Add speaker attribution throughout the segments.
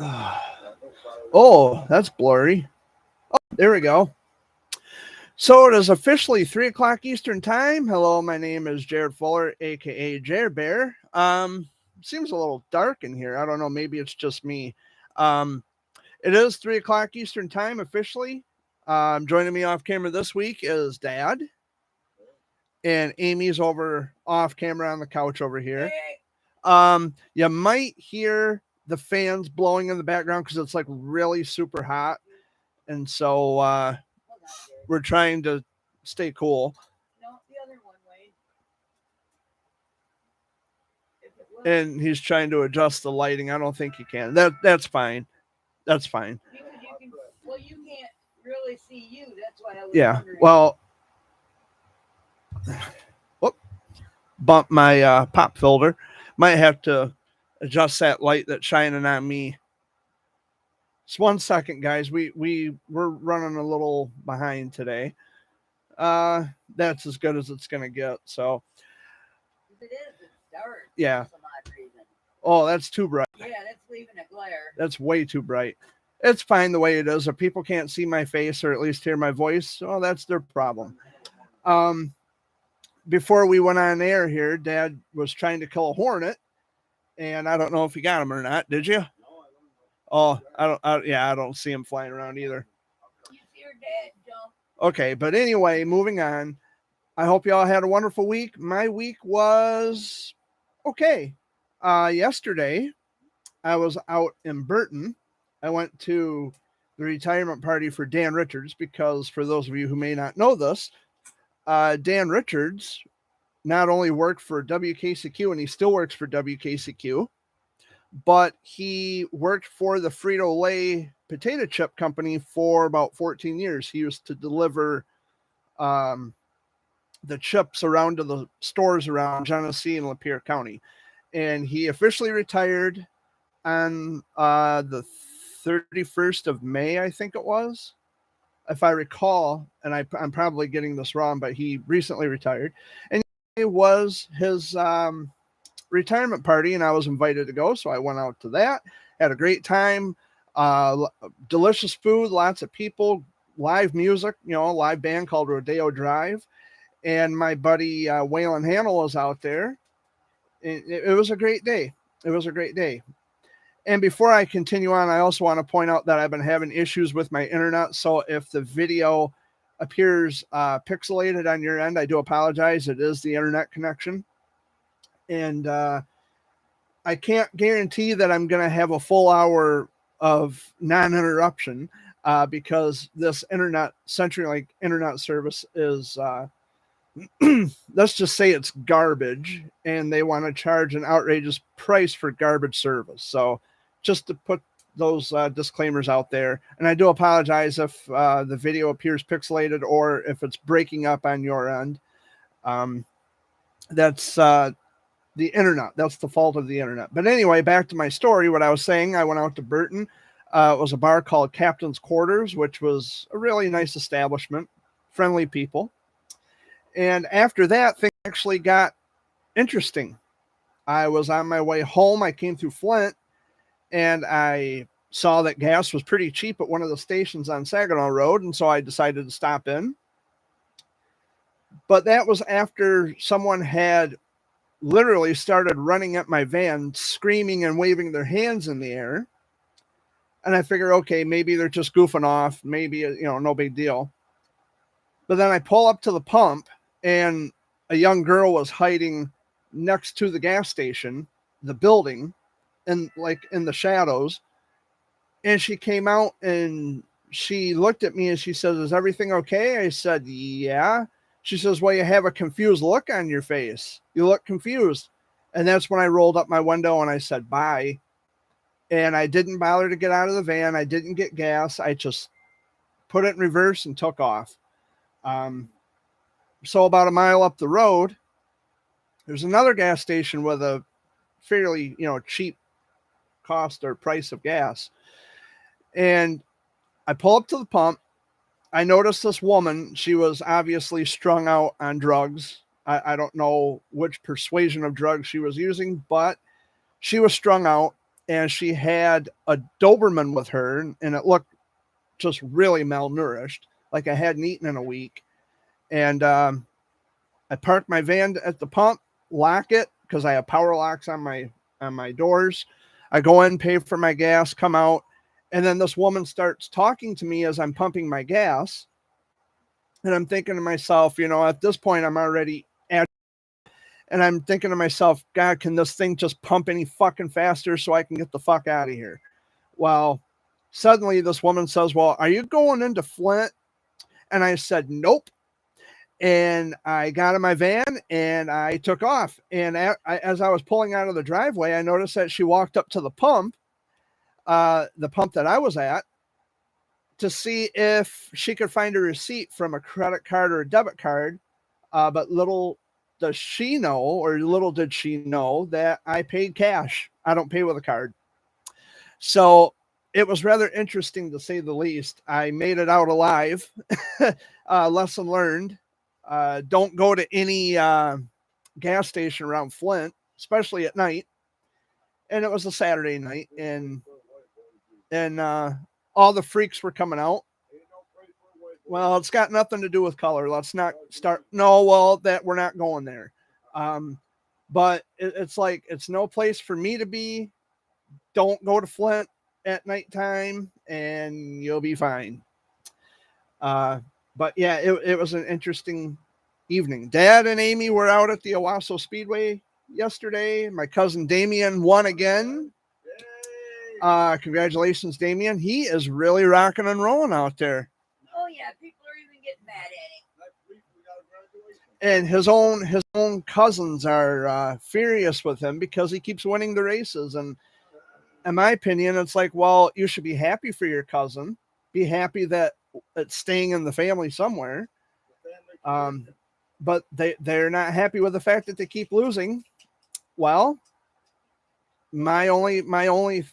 Speaker 1: Oh, that's blurry. Oh, there we go. So it is officially 3 o'clock Eastern time. Hello, my name is Jared Fuller, aka Jared Bear. Seems a little dark in here. I don't know. Maybe it's just me. Um, it is 3 o'clock Eastern time officially. Joining me off camera this week is Dad, and Amy's over off camera on the couch over here. You might hear the fans blowing in the background because it's like really super hot, and so we're trying to stay cool. And he's trying to adjust the lighting. I don't think he can. That's fine. That's fine.
Speaker 2: Well, you can't really see you. That's why I was
Speaker 1: wondering. Well, whoop, bump my pop filter. Might have to adjust that light that's shining on me. Just 1 second, guys. We're running a little behind today. That's as good as it's gonna get. So
Speaker 2: it is. It's dark.
Speaker 1: Yeah.
Speaker 2: For some odd reason.
Speaker 1: Oh, that's too bright.
Speaker 2: Yeah, that's leaving a glare.
Speaker 1: That's way too bright. It's fine the way it is. If people can't see my face or at least hear my voice, oh, that's their problem. Before we went on air here, Dad was trying to kill a hornet, and I don't know if you got him or not. Did you? Oh, I don't see him flying around either.
Speaker 2: You see your dad jump.
Speaker 1: Okay, but anyway, moving on. I hope y'all had a wonderful week. My week was okay. Yesterday, I was out in Burton. I went to the retirement party for Dan Richards because, for those of you who may not know this, Dan Richards not only worked for WKCQ, and he still works for WKCQ, but he worked for the Frito-Lay potato chip company for about 14 years. He used to deliver the chips around to the stores around Genesee and Lapeer County. And he officially retired on the 31st of May, I think it was, if I recall, and I'm probably getting this wrong, but he recently retired. And it was his retirement party, and I was invited to go, so I went out to that, had a great time, delicious food, lots of people, live music, live band called Rodeo Drive, and my buddy Waylon Hamill was out there. It was a great day. It was a great day. And before I continue on, I also want to point out that I've been having issues with my internet. So if the video appears pixelated on your end, I do apologize. It is the internet connection. And I can't guarantee that I'm going to have a full hour of non-interruption because this CenturyLink internet service is, let's just say it's garbage, and they want to charge an outrageous price for garbage service. So just to put those disclaimers out there, and I do apologize if the video appears pixelated or if it's breaking up on your end. That's the internet. That's the fault of the internet. But anyway, back to my story. What I was saying, I went out to Burton. It was a bar called Captain's Quarters, which was a really nice establishment, friendly people. And after that, things actually got interesting. I was on my way home. I came through Flint, and I saw that gas was pretty cheap at one of the stations on Saginaw Road, and so I decided to stop in. But that was after someone had literally started running at my van, screaming and waving their hands in the air. And I figured, okay, maybe they're just goofing off. Maybe, no big deal. But then I pull up to the pump, and a young girl was hiding next to the gas station, the building, and like in the shadows. And she came out and she looked at me and she says, "Is everything okay?" I said, "Yeah." She says, "Well, you have a confused look on your face. You look confused." And that's when I rolled up my window and I said, "Bye." And I didn't bother to get out of the van. I didn't get gas. I just put it in reverse and took off. So about a mile up the road, there's another gas station with a fairly, cheap cost or price of gas. And I pull up to the pump. I noticed this woman. She was obviously strung out on drugs. I don't know which persuasion of drugs she was using, but she was strung out. and she had a Doberman with her, and it looked just really malnourished, like I hadn't eaten in a week. And I parked my van at the pump, lock it because I have power locks on my doors. I go in, pay for my gas, come out, and then this woman starts talking to me as I'm pumping my gas. And I'm thinking to myself, at this point, I'm already at, and I'm thinking to myself, God, can this thing just pump any fucking faster so I can get the fuck out of here? Well, suddenly this woman says, well, are you going into Flint? And I said, nope. And I got in my van and I took off. And as I was pulling out of the driveway, I noticed that she walked up to the pump that I was at, to see if she could find a receipt from a credit card or a debit card. But little did she know that I paid cash. I don't pay with a card. So it was rather interesting, to say the least. I made it out alive. Lesson learned. Don't go to any gas station around Flint, especially at night. And it was a Saturday night, and all the freaks were coming out. Well, it's got nothing to do with color. Let's not start. No, well, that we're not going there. But it's like, it's no place for me to be. Don't go to Flint at nighttime and you'll be fine. But yeah, it was an interesting evening. Dad and Amy were out at the Owasso Speedway yesterday. My cousin Damien won again. Congratulations, Damien. He is really rocking and rolling out there.
Speaker 2: Oh yeah, people are even getting mad at him.
Speaker 1: And his own cousins are furious with him because he keeps winning the races. And in my opinion, it's like, well, you should be happy for your cousin. Be happy that it's staying in the family somewhere. But they're not happy with the fact that they keep losing. Well, my only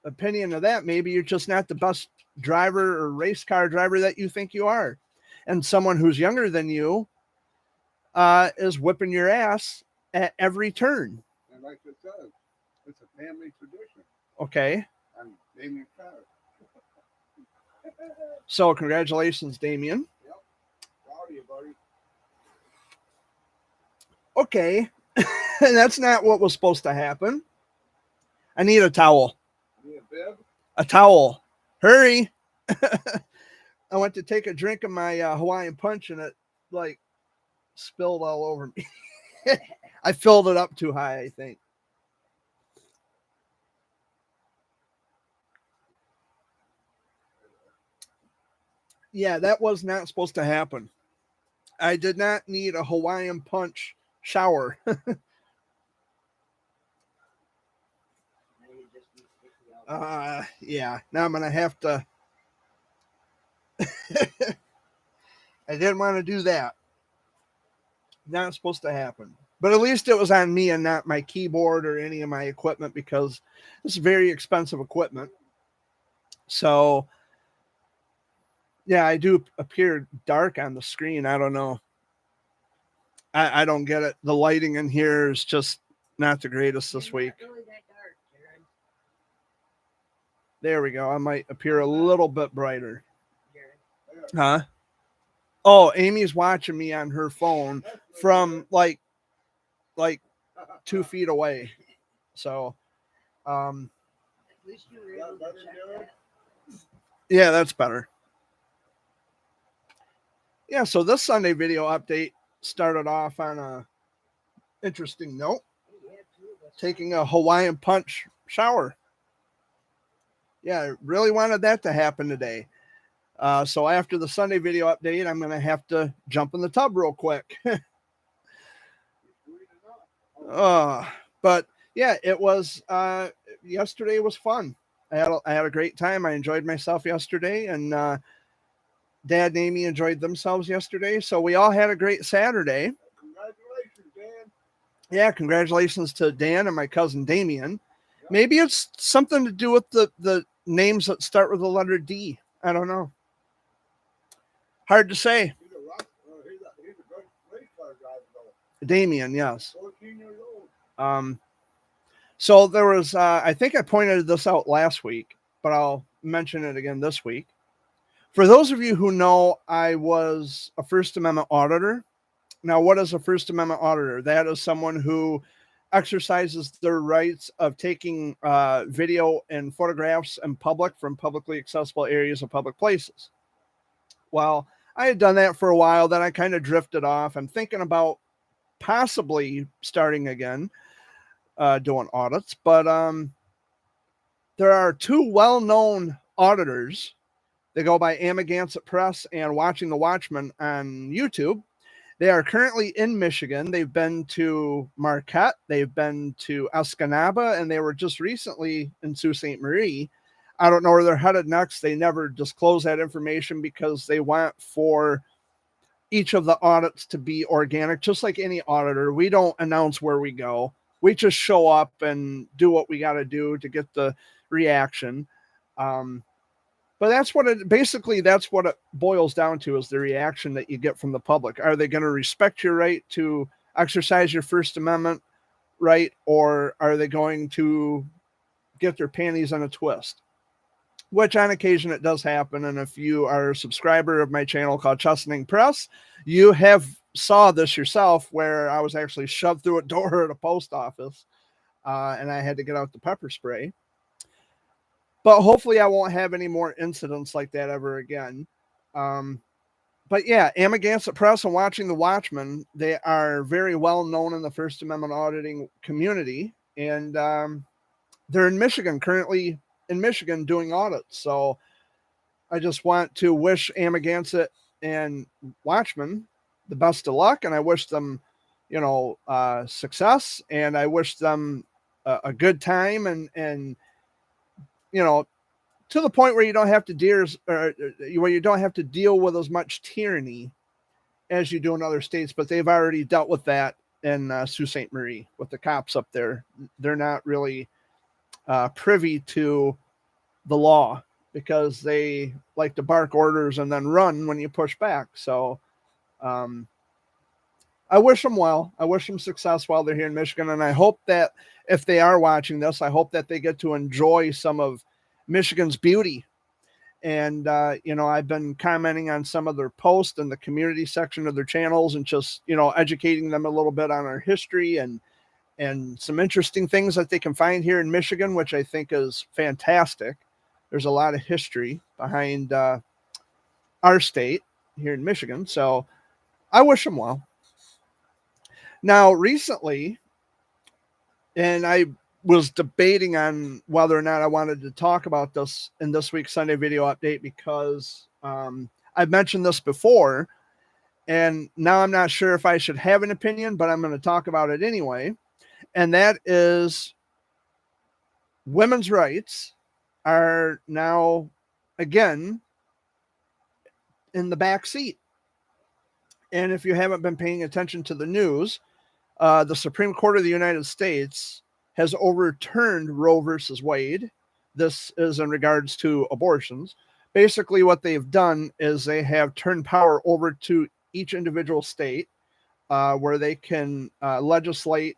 Speaker 1: opinion of that, maybe you're just not the best driver or race car driver that you think you are. And someone who's younger than you is whipping your ass at every turn.
Speaker 3: And like it says, it's a family tradition.
Speaker 1: Okay.
Speaker 3: I'm Damien Carr.
Speaker 1: So congratulations, Damien.
Speaker 3: Yep. Proud of you, buddy.
Speaker 1: Okay. That's not what was supposed to happen. I need a towel.
Speaker 3: Need a bib?
Speaker 1: A towel. Hurry. I went to take a drink of my Hawaiian punch and it like spilled all over me. I filled it up too high, I think. Yeah, that was not supposed to happen. I did not need a Hawaiian punch shower. Yeah, now I'm going to have to. I didn't want to do that. Not supposed to happen. But at least it was on me and not my keyboard or any of my equipment, because it's very expensive equipment. So, yeah, I do appear dark on the screen. I don't know. I don't get it. The lighting in here is just not the greatest this week.
Speaker 2: Really that dark, Jared.
Speaker 1: There we go. I might appear a little bit brighter.
Speaker 2: Jared.
Speaker 1: Huh? Oh, Amy's watching me on her phone from like 2 feet away. So,
Speaker 2: At least you were able to check that.
Speaker 1: yeah, that's better. Yeah, so this Sunday video update started off on a interesting note. Taking a Hawaiian punch shower. Yeah, I really wanted that to happen today. So after the Sunday video update, I'm going to have to jump in the tub real quick. But yeah, it was, yesterday was fun. I had a great time. I enjoyed myself yesterday, and Dad and Amy enjoyed themselves yesterday. So we all had a great Saturday.
Speaker 3: Congratulations, Dan.
Speaker 1: Yeah, congratulations to Dan and my cousin Damien. Maybe it's something to do with the names that start with the letter D. I don't know. Hard to say.
Speaker 3: He's a good race car driver, though.
Speaker 1: Damien, yes.
Speaker 3: 14 years old.
Speaker 1: So there was, I think I pointed this out last week, but I'll mention it again this week. For those of you who know, I was a First Amendment auditor. Now, what is a First Amendment auditor? That is someone who exercises their rights of taking video and photographs in public from publicly accessible areas of public places. Well, I had done that for a while, then I kind of drifted off. I'm thinking about possibly starting again doing audits, but there are two well-known auditors. They go by Amagansett Press and Watching the Watchman on YouTube. They are currently in Michigan. They've been to Marquette, they've been to Escanaba, and they were just recently in Sault Ste. Marie. I don't know where they're headed next. They never disclose that information because they want for each of the audits to be organic, just like any auditor. We don't announce where we go. We just show up and do what we got to do to get the reaction. But that's what it boils down to, is the reaction that you get from the public. Are they going to respect your right to exercise your First Amendment right, or are they going to get their panties in a twist? Which on occasion it does happen. And if you are a subscriber of my channel called Chesaning Press, you have saw this yourself, where I was actually shoved through a door at a post office and I had to get out the pepper spray. But hopefully I won't have any more incidents like that ever again. But yeah, Amagansett Press and Watching the Watchman, they are very well known in the First Amendment auditing community. And they're in Michigan, currently in Michigan doing audits. So I just want to wish Amagansett and Watchman the best of luck. And I wish them, success. And I wish them a good time and to the point where you don't have to deal with as much tyranny as you do in other states. But they've already dealt with that in Sault Ste. Marie with the cops up there. They're not really privy to the law because they like to bark orders and then run when you push back. So I wish them well. I wish them success while they're here in Michigan. And I hope that if they are watching this, I hope that they get to enjoy some of Michigan's beauty. And, I've been commenting on some of their posts in the community section of their channels and just, educating them a little bit on our history and some interesting things that they can find here in Michigan, which I think is fantastic. There's a lot of history behind our state here in Michigan. So I wish them well. Now, recently, and I was debating on whether or not I wanted to talk about this in this week's Sunday video update because I've mentioned this before, and now I'm not sure if I should have an opinion, but I'm going to talk about it anyway. And that is women's rights are now, again, in the back seat. And if you haven't been paying attention to the news, the Supreme Court of the United States has overturned Roe versus Wade. This is in regards to abortions. Basically, what they've done is they have turned power over to each individual state where they can legislate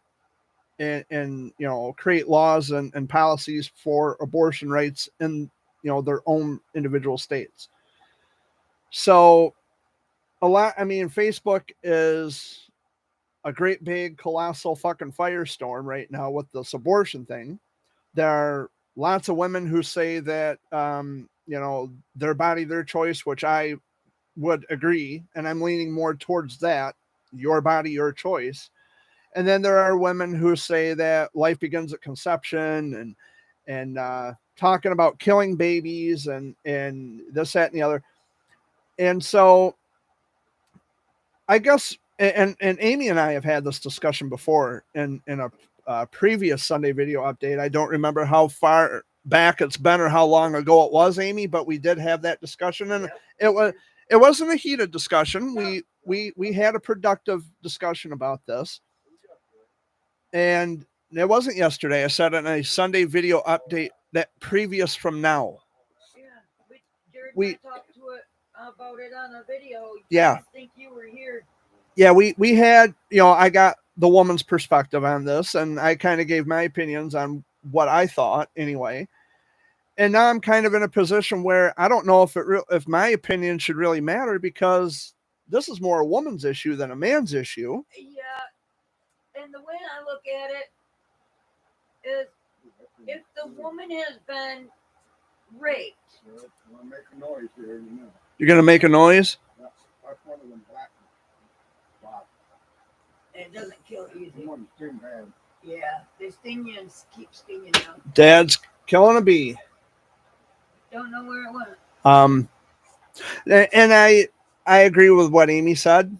Speaker 1: and create laws and policies for abortion rights in their own individual states. So Facebook is a great big colossal fucking firestorm right now with this abortion thing. There are lots of women who say that their body, their choice, which I would agree, and I'm leaning more towards that, your body, your choice. And then there are women who say that life begins at conception and talking about killing babies and this, that, and the other. And so I guess, and Amy and I have had this discussion before in a previous Sunday video update. I don't remember how far back it's been or how long ago it was, Amy, but we did have that discussion, and it wasn't a heated discussion. We had a productive discussion about this. And it wasn't yesterday. I said in a Sunday video update that previous from now.
Speaker 2: Yeah, we talked to it about it on a video.
Speaker 1: Yeah.
Speaker 2: I think you were here.
Speaker 1: Yeah, we had, I got the woman's perspective on this, and I kind of gave my opinions on what I thought anyway. And now I'm kind of in a position where I don't know if my opinion should really matter, because this is more a woman's issue than a man's issue.
Speaker 2: Yeah, and the way I look at it is, if the woman has been raped,
Speaker 3: I'm gonna make a noise here in a minute.
Speaker 1: You're gonna make a noise.
Speaker 3: That's one of them black spots.
Speaker 2: it doesn't kill
Speaker 3: The
Speaker 2: easy.
Speaker 3: one sting bad.
Speaker 2: Yeah, they sting you and keep stinging you.
Speaker 1: Dad's killing a bee.
Speaker 2: Don't know where it went.
Speaker 1: And I agree with what Amy said.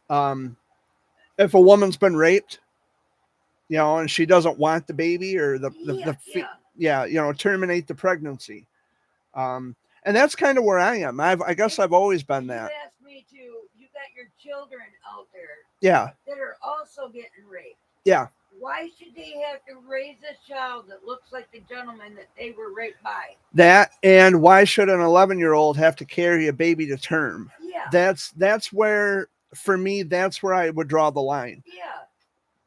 Speaker 1: If a woman's been raped, and she doesn't want the baby, or terminate the pregnancy. And that's kind of where I am. I guess I've always been that.
Speaker 2: You asked me to. You got your children out there
Speaker 1: Yeah.
Speaker 2: that are also getting raped.
Speaker 1: Yeah.
Speaker 2: Why should they have to raise a child that looks like the gentleman that they were raped by?
Speaker 1: That, and why should an 11-year-old have to carry a baby to term?
Speaker 2: Yeah.
Speaker 1: That's where, for me, that's where I would draw the line.
Speaker 2: Yeah.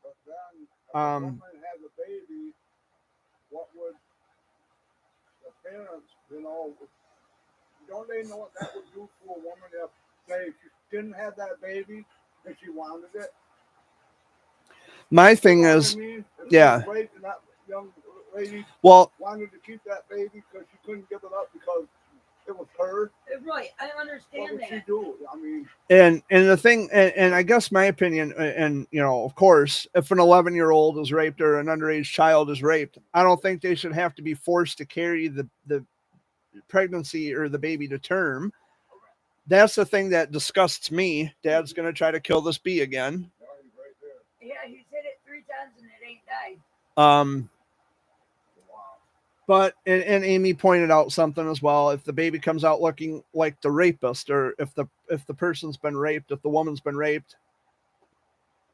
Speaker 3: But then, if a woman has a baby, what would the parents, don't they know what that would do to a woman if, say, she didn't have that baby and she wanted it?
Speaker 1: My thing
Speaker 3: You know what
Speaker 1: is,
Speaker 3: I mean? If
Speaker 1: yeah.
Speaker 3: she was raped and that young lady
Speaker 1: well,
Speaker 3: wanted to keep that baby because she couldn't give it up because it was her,
Speaker 2: Right. I
Speaker 3: what
Speaker 2: understand
Speaker 3: would she
Speaker 2: that.
Speaker 3: do? I mean,
Speaker 1: and the thing, and I guess my opinion, and of course, if an 11-year-old is raped or an underage child is raped, I don't think they should have to be forced to carry the pregnancy or the baby to term. That's the thing that disgusts me. Dad's gonna try to kill this bee again.
Speaker 3: he's right there.
Speaker 2: Yeah, he's hit it 3 times and it ain't died.
Speaker 3: Wow.
Speaker 1: But and Amy pointed out something as well. If the baby comes out looking like the rapist, or if the person's been raped, if the woman's been raped,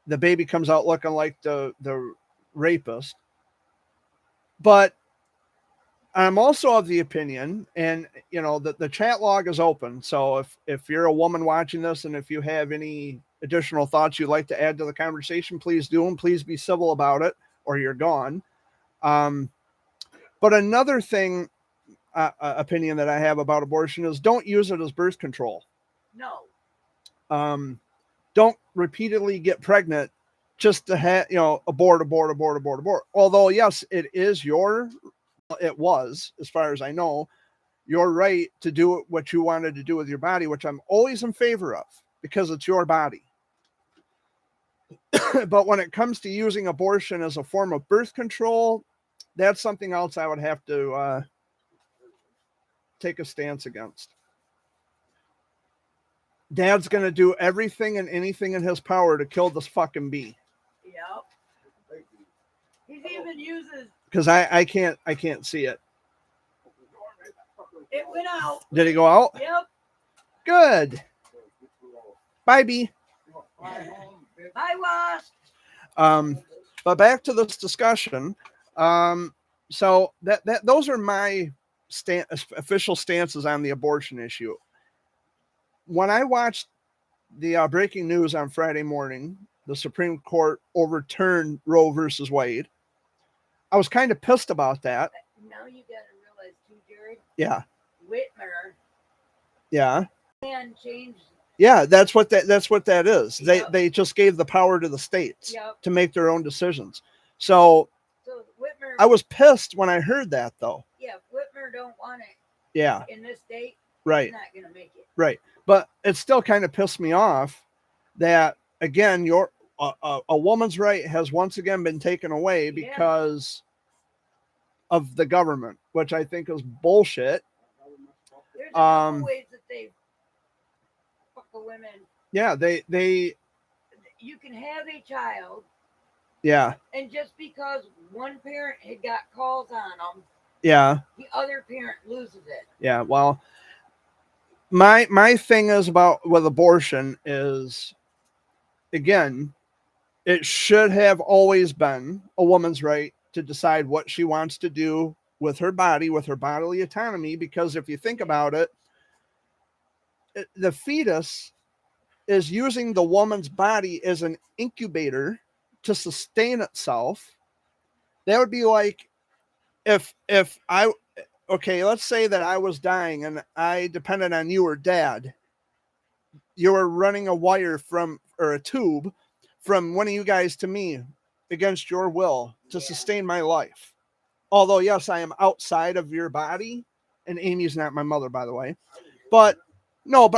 Speaker 1: the baby comes out looking like the rapist. But I'm also of the opinion, and that the chat log is open. So if you're a woman watching this, and if you have any additional thoughts you'd like to add to the conversation, please do them. Please be civil about it, or you're gone. But another thing, opinion that I have about abortion is, don't use it as birth control.
Speaker 2: No.
Speaker 1: Don't repeatedly get pregnant just to have, abort. Although, yes, it was, as far as I know, your right to do what you wanted to do with your body, which I'm always in favor of, because it's your body. But when it comes to using abortion as a form of birth control, that's something else I would have to take a stance against. Dad's going to do everything and anything in his power to kill this fucking bee.
Speaker 2: Yep. He even uses.
Speaker 1: Because I can't see it.
Speaker 2: It went out.
Speaker 1: Did it go out?
Speaker 2: Yep.
Speaker 1: Good. Bye, bee.
Speaker 2: Bye, wasp.
Speaker 1: But back to this discussion. So that those are my official stances on the abortion issue. When I watched the breaking news on Friday morning, the Supreme Court overturned Roe versus Wade, I was kind of pissed about that.
Speaker 2: Now you got to realize too, Jared.
Speaker 1: Yeah.
Speaker 2: Whitmer.
Speaker 1: Yeah.
Speaker 2: And changed.
Speaker 1: Yeah, that's what that is.
Speaker 2: Yep.
Speaker 1: They just gave the power to the states
Speaker 2: Yep.
Speaker 1: to make their own decisions. So
Speaker 2: Whitmer.
Speaker 1: I was pissed when I heard that, though.
Speaker 2: Yeah, Whitmer don't want it.
Speaker 1: Yeah.
Speaker 2: In this state.
Speaker 1: Right.
Speaker 2: He's not gonna make it.
Speaker 1: Right. But it still kind of pissed me off that, again, a woman's right has once again been taken away because of the government, which I think is bullshit.
Speaker 2: There's a couple ways that they fuck the women.
Speaker 1: Yeah, they
Speaker 2: You can have a child,
Speaker 1: yeah,
Speaker 2: and just because one parent had got calls on them,
Speaker 1: yeah,
Speaker 2: the other parent loses it.
Speaker 1: yeah. Well, my thing is about with abortion is, again, it should have always been a woman's right to decide what she wants to do with her body, with her bodily autonomy, because if you think about it, the fetus is using the woman's body as an incubator to sustain itself. That would be like if let's say that I was dying and I depended on you or dad. You were running a wire or a tube from one of you guys to me against your will to sustain my life. Although, yes, I am outside of your body, and Amy's not my mother, by the way. But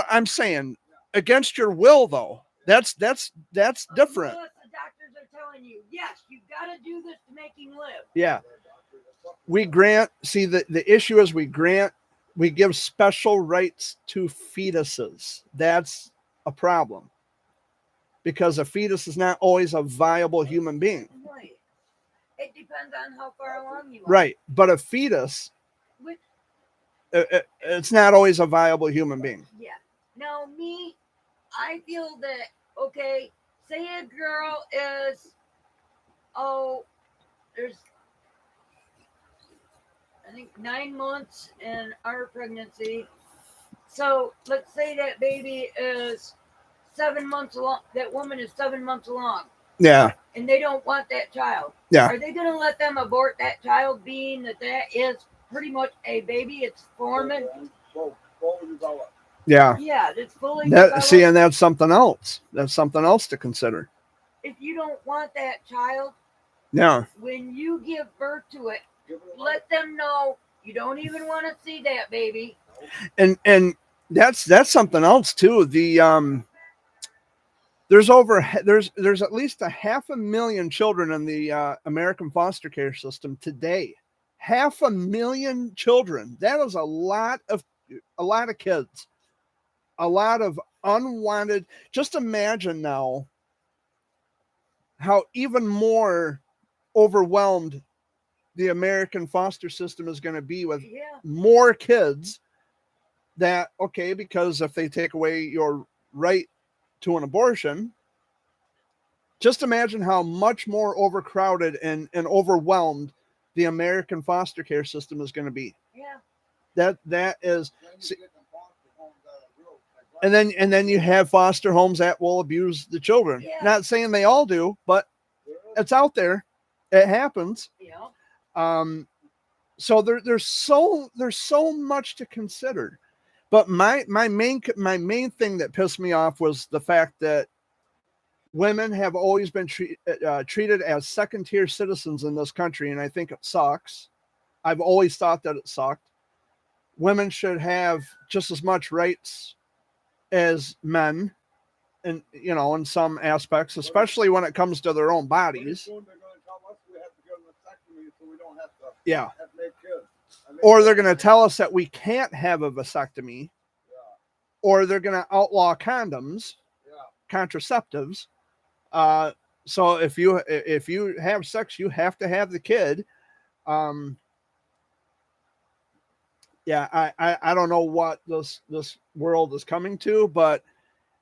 Speaker 1: I'm saying against your will, though. That's different.
Speaker 2: Unless the doctors are telling you, yes, you've got to do this to make him live.
Speaker 1: Yeah. The issue is we give special rights to fetuses. That's a problem. Because a fetus is not always a viable human being.
Speaker 2: Right. It depends on how far along you are.
Speaker 1: Right. But a fetus,
Speaker 2: Which,
Speaker 1: it's not always a viable human being.
Speaker 2: yeah. Now, I feel that, okay, say a girl is, there's, I think, 9 months in our pregnancy. So let's say that baby is 7 months along. That woman is 7 months along.
Speaker 1: Yeah.
Speaker 2: And they don't want that child.
Speaker 1: Yeah.
Speaker 2: Are they going to let them abort that child, being that is pretty much a baby? It's forming.
Speaker 3: Fully developed.
Speaker 1: Yeah.
Speaker 2: Yeah, it's fully developed.
Speaker 1: And that's something else. That's something else to consider.
Speaker 2: If you don't want that child,
Speaker 1: Yeah.
Speaker 2: when you give birth to it, let them know you don't even want to see that baby.
Speaker 1: And that's something else too. There's at least 500,000 children in the American foster care system today. 500,000 children. That is a lot of kids. A lot of unwanted. Just imagine now how even more overwhelmed the American foster system is going to be with more kids because if they take away your right to an abortion, just imagine how much more overcrowded and overwhelmed the American foster care system is going to be.
Speaker 2: Yeah.
Speaker 1: That is, and then you have foster homes that will abuse the children.
Speaker 2: Yeah.
Speaker 1: Not saying they all do, but it's out there. It happens.
Speaker 2: Yeah.
Speaker 1: So there's so much to consider. But my main thing that pissed me off was the fact that women have always been treated as second-tier citizens in this country, and I think it sucks. I've always thought that it sucked. Women should have just as much rights as men, and in some aspects, especially when it comes to their own bodies. Yeah. Or they're going to tell us that we can't have a vasectomy, or they're going to outlaw condoms, contraceptives. So if you have sex, you have to have the kid. I don't know what this world is coming to, but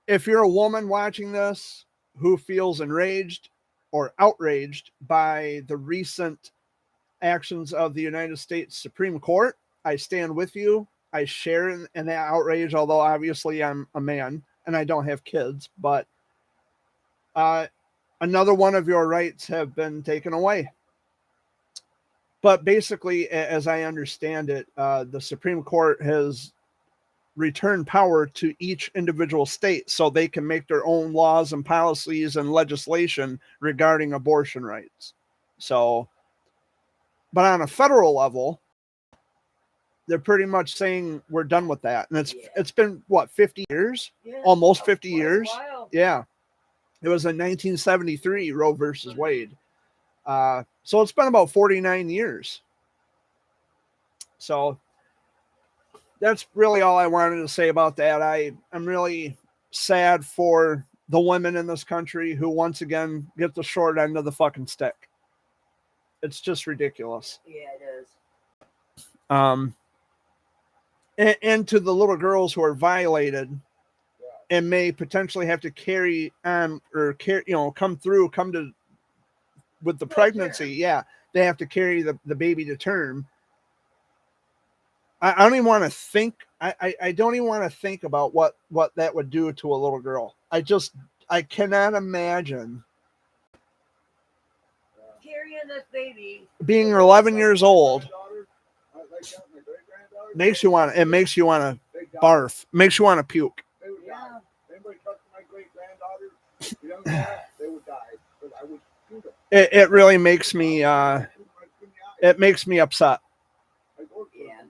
Speaker 1: if you're a woman watching this who feels enraged or outraged by the recent actions of the United States Supreme Court, I stand with you. I share in that outrage, although obviously I'm a man and I don't have kids, but another one of your rights have been taken away. But basically, as I understand it, the Supreme Court has returned power to each individual state so they can make their own laws and policies and legislation regarding abortion rights. So, but on a federal level, they're pretty much saying we're done with that. And it's been, 50 years?
Speaker 2: Yeah.
Speaker 1: Almost 50 years?
Speaker 2: Yeah.
Speaker 1: It was in 1973, Roe versus Wade. So it's been about 49 years. So that's really all I wanted to say about that. I'm really sad for the women in this country who once again get the short end of the fucking stick. It's just ridiculous.
Speaker 2: Yeah, it is.
Speaker 1: And to the little girls who are violated and may potentially have to carry on or come to with the pregnancy. Yeah, they have to carry the baby to term. I don't even want to think. I don't even want to think about what that would do to a little girl. I cannot imagine
Speaker 2: seeing this baby.
Speaker 1: being 11 years old
Speaker 3: Granddaughter, like that, my great-granddaughter,
Speaker 1: makes you want to
Speaker 3: they died.
Speaker 1: barf, makes you want to puke.
Speaker 3: They would
Speaker 2: Yeah.
Speaker 3: die. If anybody touched my great-granddaughter, the young girl, they would die. Because I would shoot them.
Speaker 1: It really makes me it makes me upset.
Speaker 2: Yeah.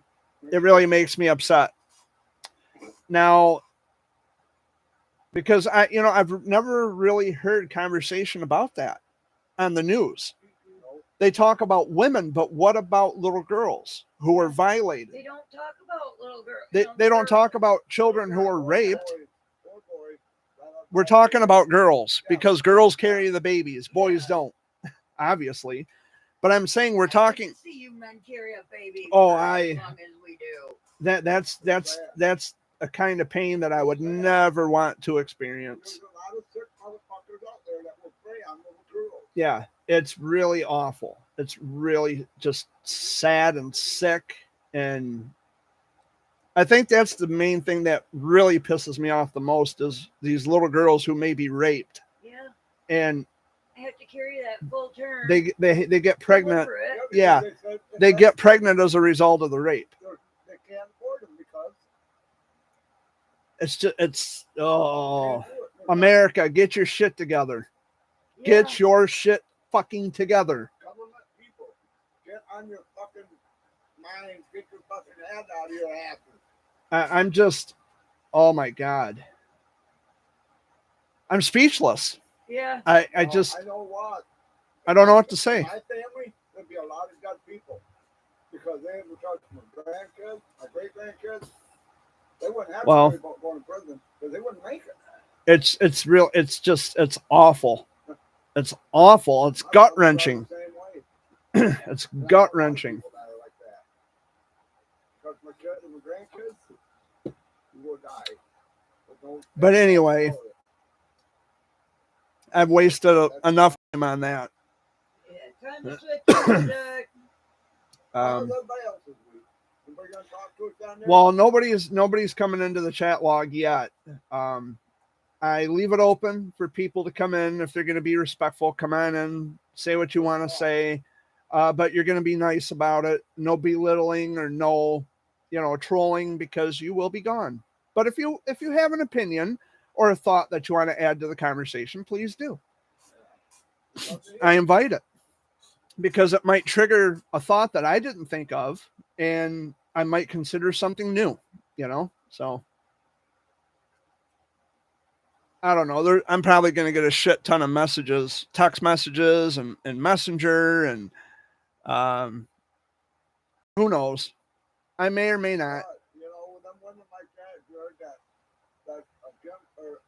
Speaker 1: It really makes me upset. Now, because I've never really heard conversation about that on the news. They talk about women, but what about little girls who are violated?
Speaker 2: They don't talk about little girls.
Speaker 1: They don't talk about children who are raped. We're talking about girls because girls carry the babies, boys don't, obviously. But I'm saying we're talking.
Speaker 2: I see you men carry a baby.
Speaker 1: Oh,
Speaker 2: for as long as we do.
Speaker 1: That's a kind of pain that I would never want to experience.
Speaker 3: There's a lot of sick motherfuckers out there that will prey on little girls.
Speaker 1: Yeah, it's really awful. It's really just sad and sick. And I think that's the main thing that really pisses me off the most is these little girls who may be raped.
Speaker 2: Yeah.
Speaker 1: And
Speaker 2: I have to carry that full term.
Speaker 1: they get pregnant.
Speaker 2: Deliver it.
Speaker 1: Yeah, they get pregnant as a result of the rape.
Speaker 3: They can't afford them because
Speaker 1: It's
Speaker 3: they
Speaker 1: oh,
Speaker 3: can't do it.
Speaker 1: America, get your shit together.
Speaker 2: Yeah.
Speaker 1: Get your shit fucking together.
Speaker 3: Government people, get on your fucking minds. Get your fucking head out of your asses.
Speaker 1: I'm just, oh my God. I'm speechless.
Speaker 2: Yeah.
Speaker 1: I
Speaker 3: I
Speaker 1: just,
Speaker 3: know what.
Speaker 1: I don't know what to say.
Speaker 3: My family, there'd be a lot of good people because they would touch my grandkids, my great grandkids. They wouldn't have
Speaker 1: Well,
Speaker 3: to worry about going to prison because they wouldn't make it.
Speaker 1: it's real. It's just, it's awful. It's awful. It's gut wrenching.
Speaker 3: The same way.
Speaker 1: It's
Speaker 3: And I know a lot
Speaker 1: gut
Speaker 3: of
Speaker 1: wrenching.
Speaker 3: people that are like that. Because my kids and my grandkids, you will die.
Speaker 1: But anyway, I've wasted enough time on that.
Speaker 2: Yeah. Time to switch to the
Speaker 1: Well, nobody's coming into the chat log yet. I leave it open for people to come in if they're going to be respectful. Come on and say what you want to say, but you're going to be nice about it. No belittling or no, trolling because you will be gone. But if you have an opinion or a thought that you want to add to the conversation, please do. I invite it because it might trigger a thought that I didn't think of, and I might consider something new. So. I don't know. I'm probably going to get a shit ton of messages, text messages, and Messenger, and who knows? I may or may not.
Speaker 3: Them women like that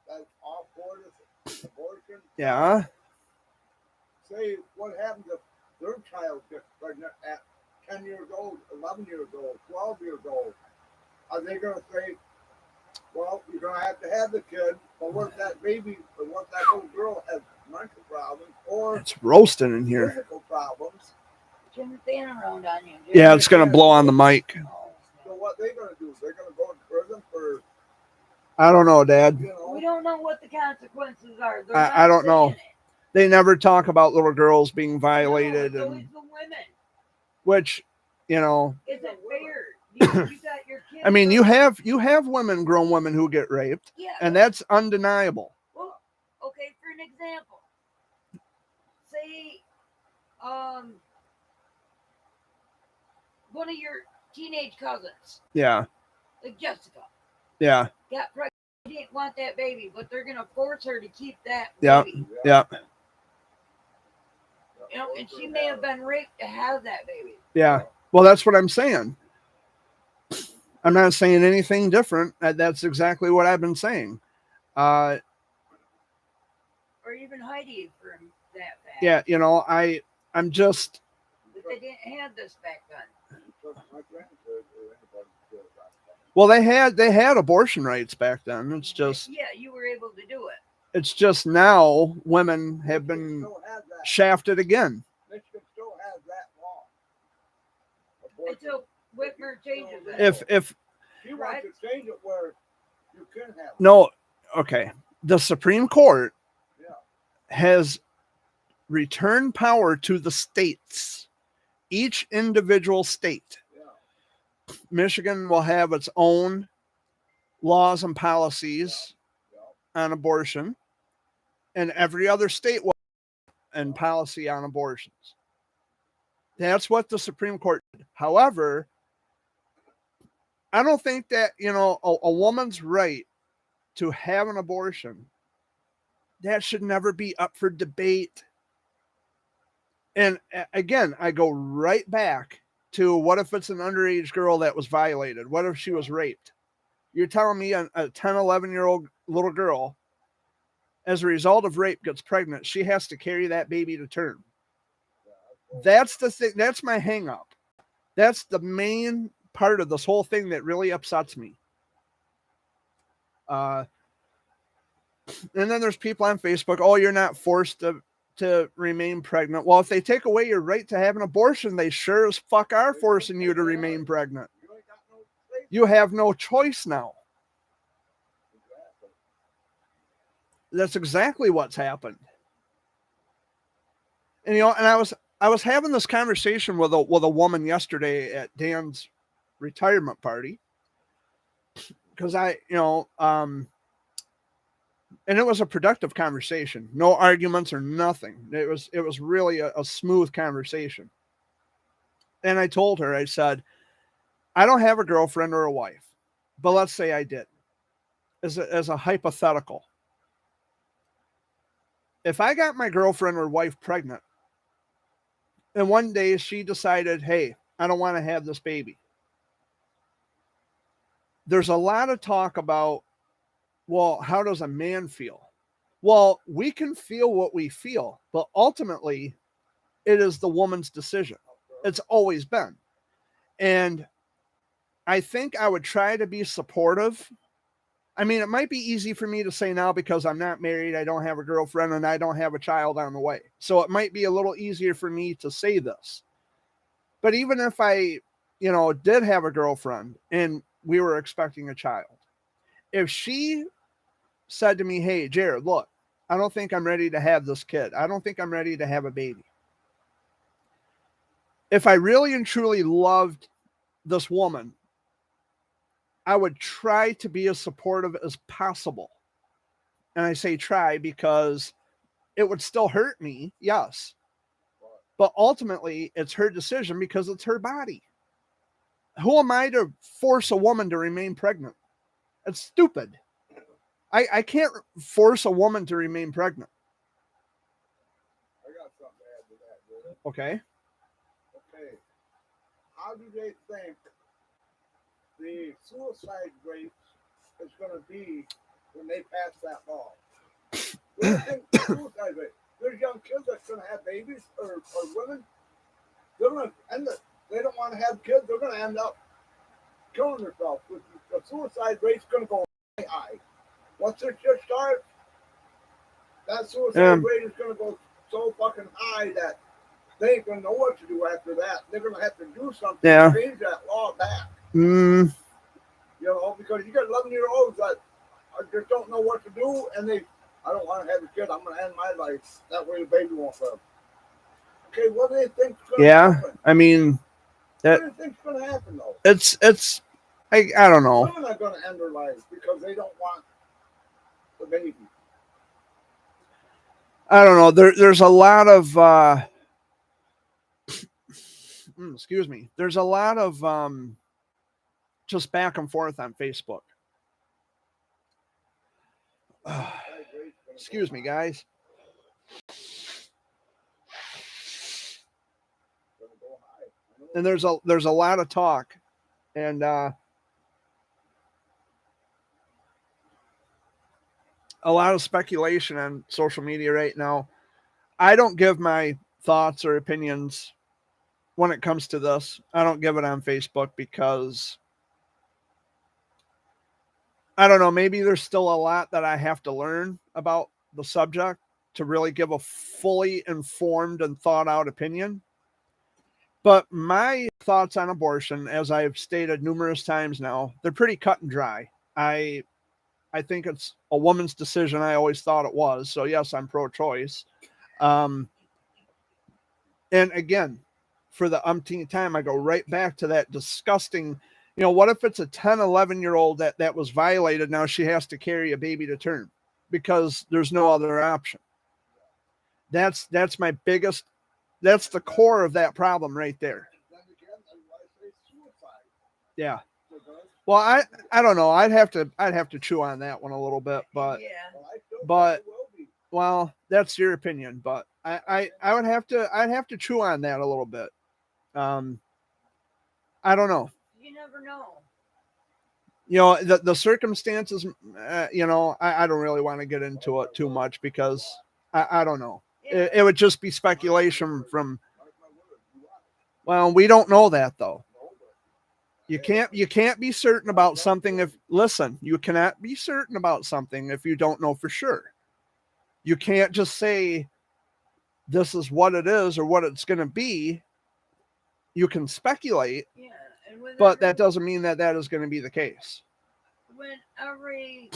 Speaker 3: that's off board abortion.
Speaker 1: Yeah.
Speaker 3: Say what happens if their child gets pregnant at 10 years old, 11 years old, 12 years old? Are they going to say, well, you're going to have the kid, but what if that baby, or what if that little girl has mental problems or
Speaker 1: It's roasting in here.
Speaker 3: physical problems?
Speaker 2: turn the fan around on you.
Speaker 1: Yeah, it's going to blow on the mic.
Speaker 2: Oh,
Speaker 3: So what they going to do? They're going to go to prison for,
Speaker 1: I don't know, Dad.
Speaker 2: we don't know what the consequences are. They're
Speaker 1: I
Speaker 2: not
Speaker 1: don't know.
Speaker 2: saying it.
Speaker 1: They never talk about little girls being violated,
Speaker 2: No, it's
Speaker 1: and
Speaker 2: always the women.
Speaker 1: which,
Speaker 2: Is it fair? You got your kids.
Speaker 1: I mean, you have grown women who get raped,
Speaker 2: Yeah.
Speaker 1: and that's undeniable.
Speaker 2: Well, okay, for an example, say, one of your teenage cousins,
Speaker 1: Yeah,
Speaker 2: like Jessica,
Speaker 1: yeah,
Speaker 2: got pregnant. She didn't want that baby, but they're gonna force her to keep that
Speaker 1: Yeah.
Speaker 2: baby.
Speaker 1: yeah,
Speaker 2: And she may have been raped to have that baby.
Speaker 1: yeah. Well, that's what I'm saying. I'm not saying anything different. That's exactly what I've been saying.
Speaker 2: Or even Heidi for that fact.
Speaker 1: Yeah, I'm just,
Speaker 2: But they didn't have this back then.
Speaker 1: well, they had abortion rights back then. It's just,
Speaker 2: Yeah, you were able to do it.
Speaker 1: it's just now women have been shafted again.
Speaker 3: Michigan still has that law.
Speaker 2: Until Whitmer changes it.
Speaker 1: If
Speaker 3: He wants to change it where you can have.
Speaker 1: no, okay, the Supreme Court
Speaker 3: Yeah.
Speaker 1: has return power to the states, each individual state.
Speaker 3: Yeah.
Speaker 1: Michigan will have its own laws and policies
Speaker 3: Yeah.
Speaker 1: on abortion, and every other state will have a policy on abortions. That's what the Supreme Court did. However, I don't think that, a woman's right to have an abortion, that should never be up for debate. And again, I go right back to, what if it's an underage girl that was violated? What if she was raped? You're telling me a 10, 11-year-old little girl, as a result of rape, gets pregnant, she has to carry that baby to term. That's the thing. That's my hang up. That's the main part of this whole thing that really upsets me. And then there's people on Facebook, oh, you're not forced to remain pregnant. Well, if they take away your right to have an abortion, they sure as fuck are forcing you to remain pregnant.
Speaker 3: You ain't got no say.
Speaker 1: You have no choice now.
Speaker 3: Exactly.
Speaker 1: That's exactly what's happened. And and I was having this conversation with a woman yesterday at Dan's retirement party, because and it was a productive conversation. No arguments or nothing. It was really a smooth conversation. And I told her, I said, I don't have a girlfriend or a wife, but let's say I did, as a hypothetical. If I got my girlfriend or wife pregnant, and one day she decided, hey, I don't want to have this baby, there's a lot of talk about, well, how does a man feel? Well, we can feel what we feel, but ultimately it is the woman's decision. It's always been. And I think I would try to be supportive. I mean, it might be easy for me to say now because I'm not married, I don't have a girlfriend, and I don't have a child on the way. So it might be a little easier for me to say this. But even if I, did have a girlfriend and we were expecting a child, if she said to me, hey, Jared, look, I don't think I'm ready to have this kid. I don't think I'm ready to have a baby. If I really and truly loved this woman, I would try to be as supportive as possible. And I say try because it would still hurt me, yes. But ultimately, it's her decision because it's her body. Who am I to force a woman to remain pregnant? It's stupid. I can't force a woman to remain pregnant.
Speaker 3: I got something to add to that, Jared.
Speaker 1: Okay.
Speaker 3: Okay. How do they think the suicide rate is going to be when they pass that law? What do you think the suicide rate? There's young kids that's going to have babies or women. They're going to end up, they don't want to have kids. They're going to end up killing themselves. The suicide rate's going to go high. Once it just starts, that suicide rate is going to go so fucking high that they ain't going to know what to do after that. They're going to have to do something to change that law back. Because you got 11-year-olds that just don't know what to do, and I don't want to have a kid. I'm going to end my life. That way the baby won't live. Okay, what do they think's going to happen?
Speaker 1: I mean,
Speaker 3: what do you think's going to happen, though?
Speaker 1: It's I don't know.
Speaker 3: Women are going to end their lives because they don't want the baby.
Speaker 1: I don't know. There's a lot of excuse me. There's a lot of just back and forth on Facebook. Excuse me, guys. And there's a lot of talk, and a lot of speculation on social media right now. I don't give my thoughts or opinions when it comes to this. I don't give it on Facebook because I don't know, maybe there's still a lot that I have to learn about the subject to really give a fully informed and thought out opinion. But my thoughts on abortion, as I've stated numerous times now, they're pretty cut and dry. I think it's a woman's decision. I always thought it was. So yes, I'm pro-choice. And again, for the umpteenth time, I go right back to that disgusting, what if it's a 10, 11-year-old that was violated? Now she has to carry a baby to term because there's no other option. That's my biggest, that's the core of that problem right there.
Speaker 3: Then again, that's why I say suicide.
Speaker 1: Yeah.
Speaker 3: Because,
Speaker 1: Well, I don't know. I'd have to chew on that one a little bit, but
Speaker 2: yeah.
Speaker 3: well, I still
Speaker 1: But-
Speaker 3: think it will be.
Speaker 1: well, that's your opinion, but I'd have to chew on that a little bit. I don't know.
Speaker 2: You never know.
Speaker 1: The circumstances, I don't really want to get into it too much because I don't know.
Speaker 2: Yeah.
Speaker 1: It would just be speculation from,
Speaker 3: Mark my word, you are.
Speaker 1: well, we don't know that though.
Speaker 3: No, but
Speaker 1: You can't be certain about something you cannot be certain about something if you don't know for sure. You can't just say this is what it is or what it's going to be. You can speculate,
Speaker 2: Yeah. And with
Speaker 1: but that doesn't mean that is going to be the case.
Speaker 2: when every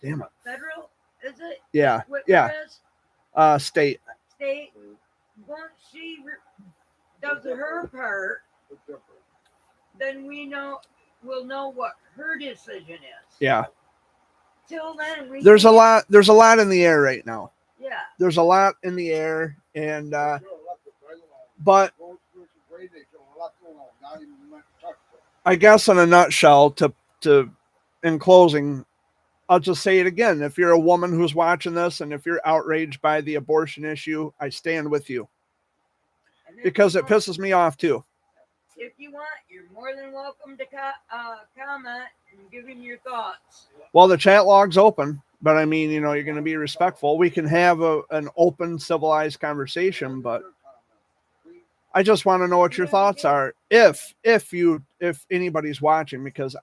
Speaker 1: Damn it.
Speaker 2: federal is it?
Speaker 1: Yeah.
Speaker 2: What
Speaker 1: Yeah. State.
Speaker 2: state once she does her part,
Speaker 3: it's different.
Speaker 2: then we'll know what her decision is.
Speaker 1: Yeah.
Speaker 2: Till then,
Speaker 1: There's a lot in the air right now.
Speaker 2: Yeah.
Speaker 1: There's a lot in the air, and
Speaker 3: Sure, left it right alone.
Speaker 1: but
Speaker 3: Vote versus Brady, sure, left it alone. Not even meant to touch it.
Speaker 1: I guess in a nutshell, in closing, I'll just say it again. If you're a woman who's watching this and if you're outraged by the abortion issue, I stand with you
Speaker 2: And if
Speaker 1: because
Speaker 2: you
Speaker 1: it
Speaker 2: want-
Speaker 1: pisses me off too.
Speaker 2: If you want, you're more than welcome to comment and give him your thoughts.
Speaker 1: Well, the chat log's open, but I mean, you're going to be respectful. We can have an open, civilized conversation, but I just want to know what your thoughts are. If anybody's watching, because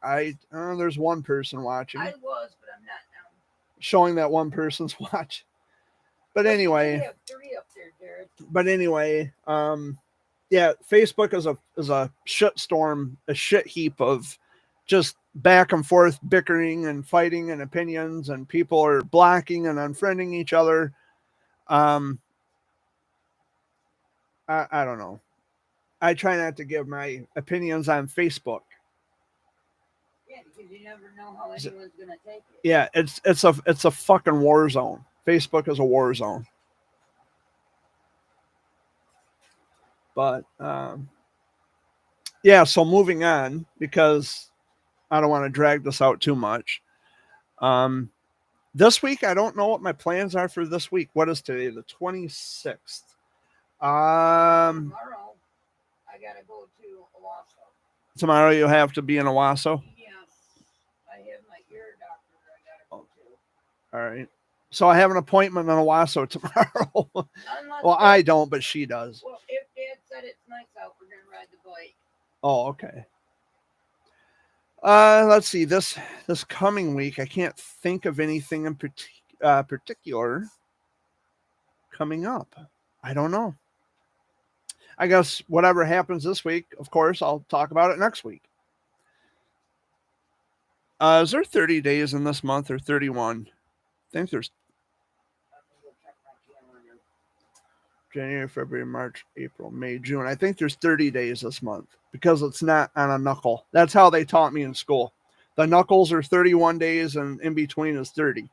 Speaker 1: there's one person watching,
Speaker 2: I was, but I'm not now.
Speaker 1: showing that one person's watch. But
Speaker 2: We
Speaker 1: anyway,
Speaker 2: have 3 up there, Jared.
Speaker 1: yeah, Facebook is a shit storm, a shit heap of just back and forth bickering and fighting and opinions, and people are blocking and unfriending each other. I don't know. I try not to give my opinions on Facebook.
Speaker 2: Yeah, because you never know how
Speaker 1: Is it-
Speaker 2: anyone's gonna take it.
Speaker 1: Yeah, it's a fucking war zone. Facebook is a war zone. But yeah, so moving on, because I don't want to drag this out too much. This week, I don't know what my plans are for this week. What is today? The 26th.
Speaker 2: Tomorrow, I gotta go to Owasso.
Speaker 1: Tomorrow you have to be in Owasso.
Speaker 2: Yes, I have my ear doctor I gotta go to.
Speaker 1: All right. So I have an appointment in Owasso tomorrow.
Speaker 2: Unless
Speaker 1: Well, I don't, but she does.
Speaker 2: Well, if Dad said it's nice out, we're gonna ride the bike.
Speaker 1: Oh, okay. Let's see. This coming week, I can't think of anything in particular coming up. I don't know. I guess whatever happens this week, of course, I'll talk about it next week. Is there 30 days in this month or 31? I think there's
Speaker 2: I'm gonna go check my calendar.
Speaker 1: January, February, March, April, May, June. I think there's 30 days this month because it's not on a knuckle. That's how they taught me in school. The knuckles are 31 days and in between is 30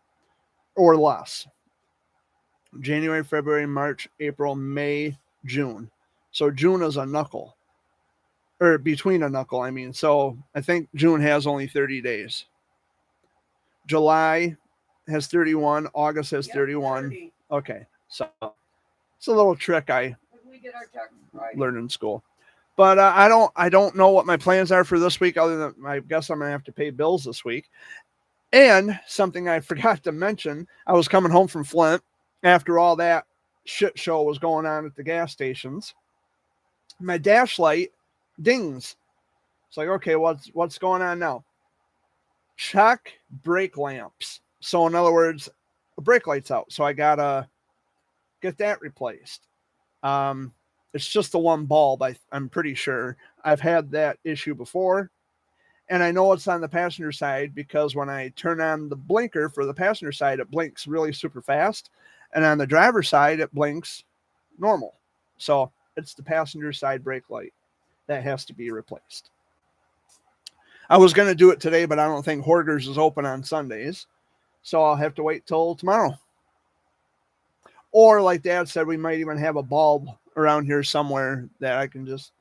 Speaker 1: or less. January, February, March, April, May, June. So June is a knuckle, or between a knuckle, I mean. So I think June has only 30 days. July has 31. August has
Speaker 2: Yep,
Speaker 1: 31.
Speaker 2: 30.
Speaker 1: Okay. So it's a little trick I
Speaker 2: When we get our tax Friday.
Speaker 1: learned in school. But I don't know what my plans are for this week, other than I guess I'm going to have to pay bills this week. And something I forgot to mention, I was coming home from Flint after all that shit show was going on at the gas stations. My dash light dings. It's like, okay, what's going on now? Check brake lamps. So in other words, the brake light's out. So I gotta get that replaced. It's just the one bulb. I'm pretty sure I've had that issue before. And I know it's on the passenger side because when I turn on the blinker for the passenger side, it blinks really super fast. And on the driver's side, it blinks normal. So it's the passenger side brake light that has to be replaced. I was going to do it today, but I don't think Horgers is open on Sundays. So I'll have to wait till tomorrow. Or like Dad said, we might even have a bulb around here somewhere that I can just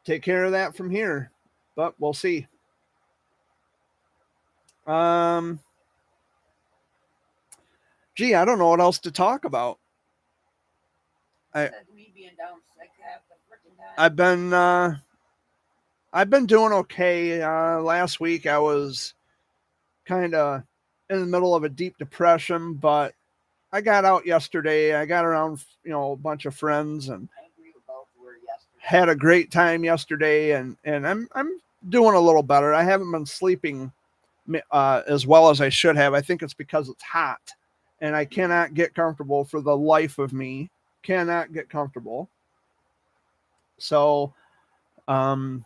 Speaker 1: take care of that from here. But we'll see. Gee, I don't know what else to talk about.
Speaker 2: Me being down sick half the freaking time.
Speaker 1: I've been doing okay. Last week I was kind of in the middle of a deep depression, but I got out yesterday. I got around, a bunch of friends and
Speaker 2: I agree with both were yesterday.
Speaker 1: had a great time yesterday, and I'm doing a little better. I haven't been sleeping as well as I should have. I think it's because it's hot, and I cannot get comfortable for the life of me. Cannot get comfortable. So, but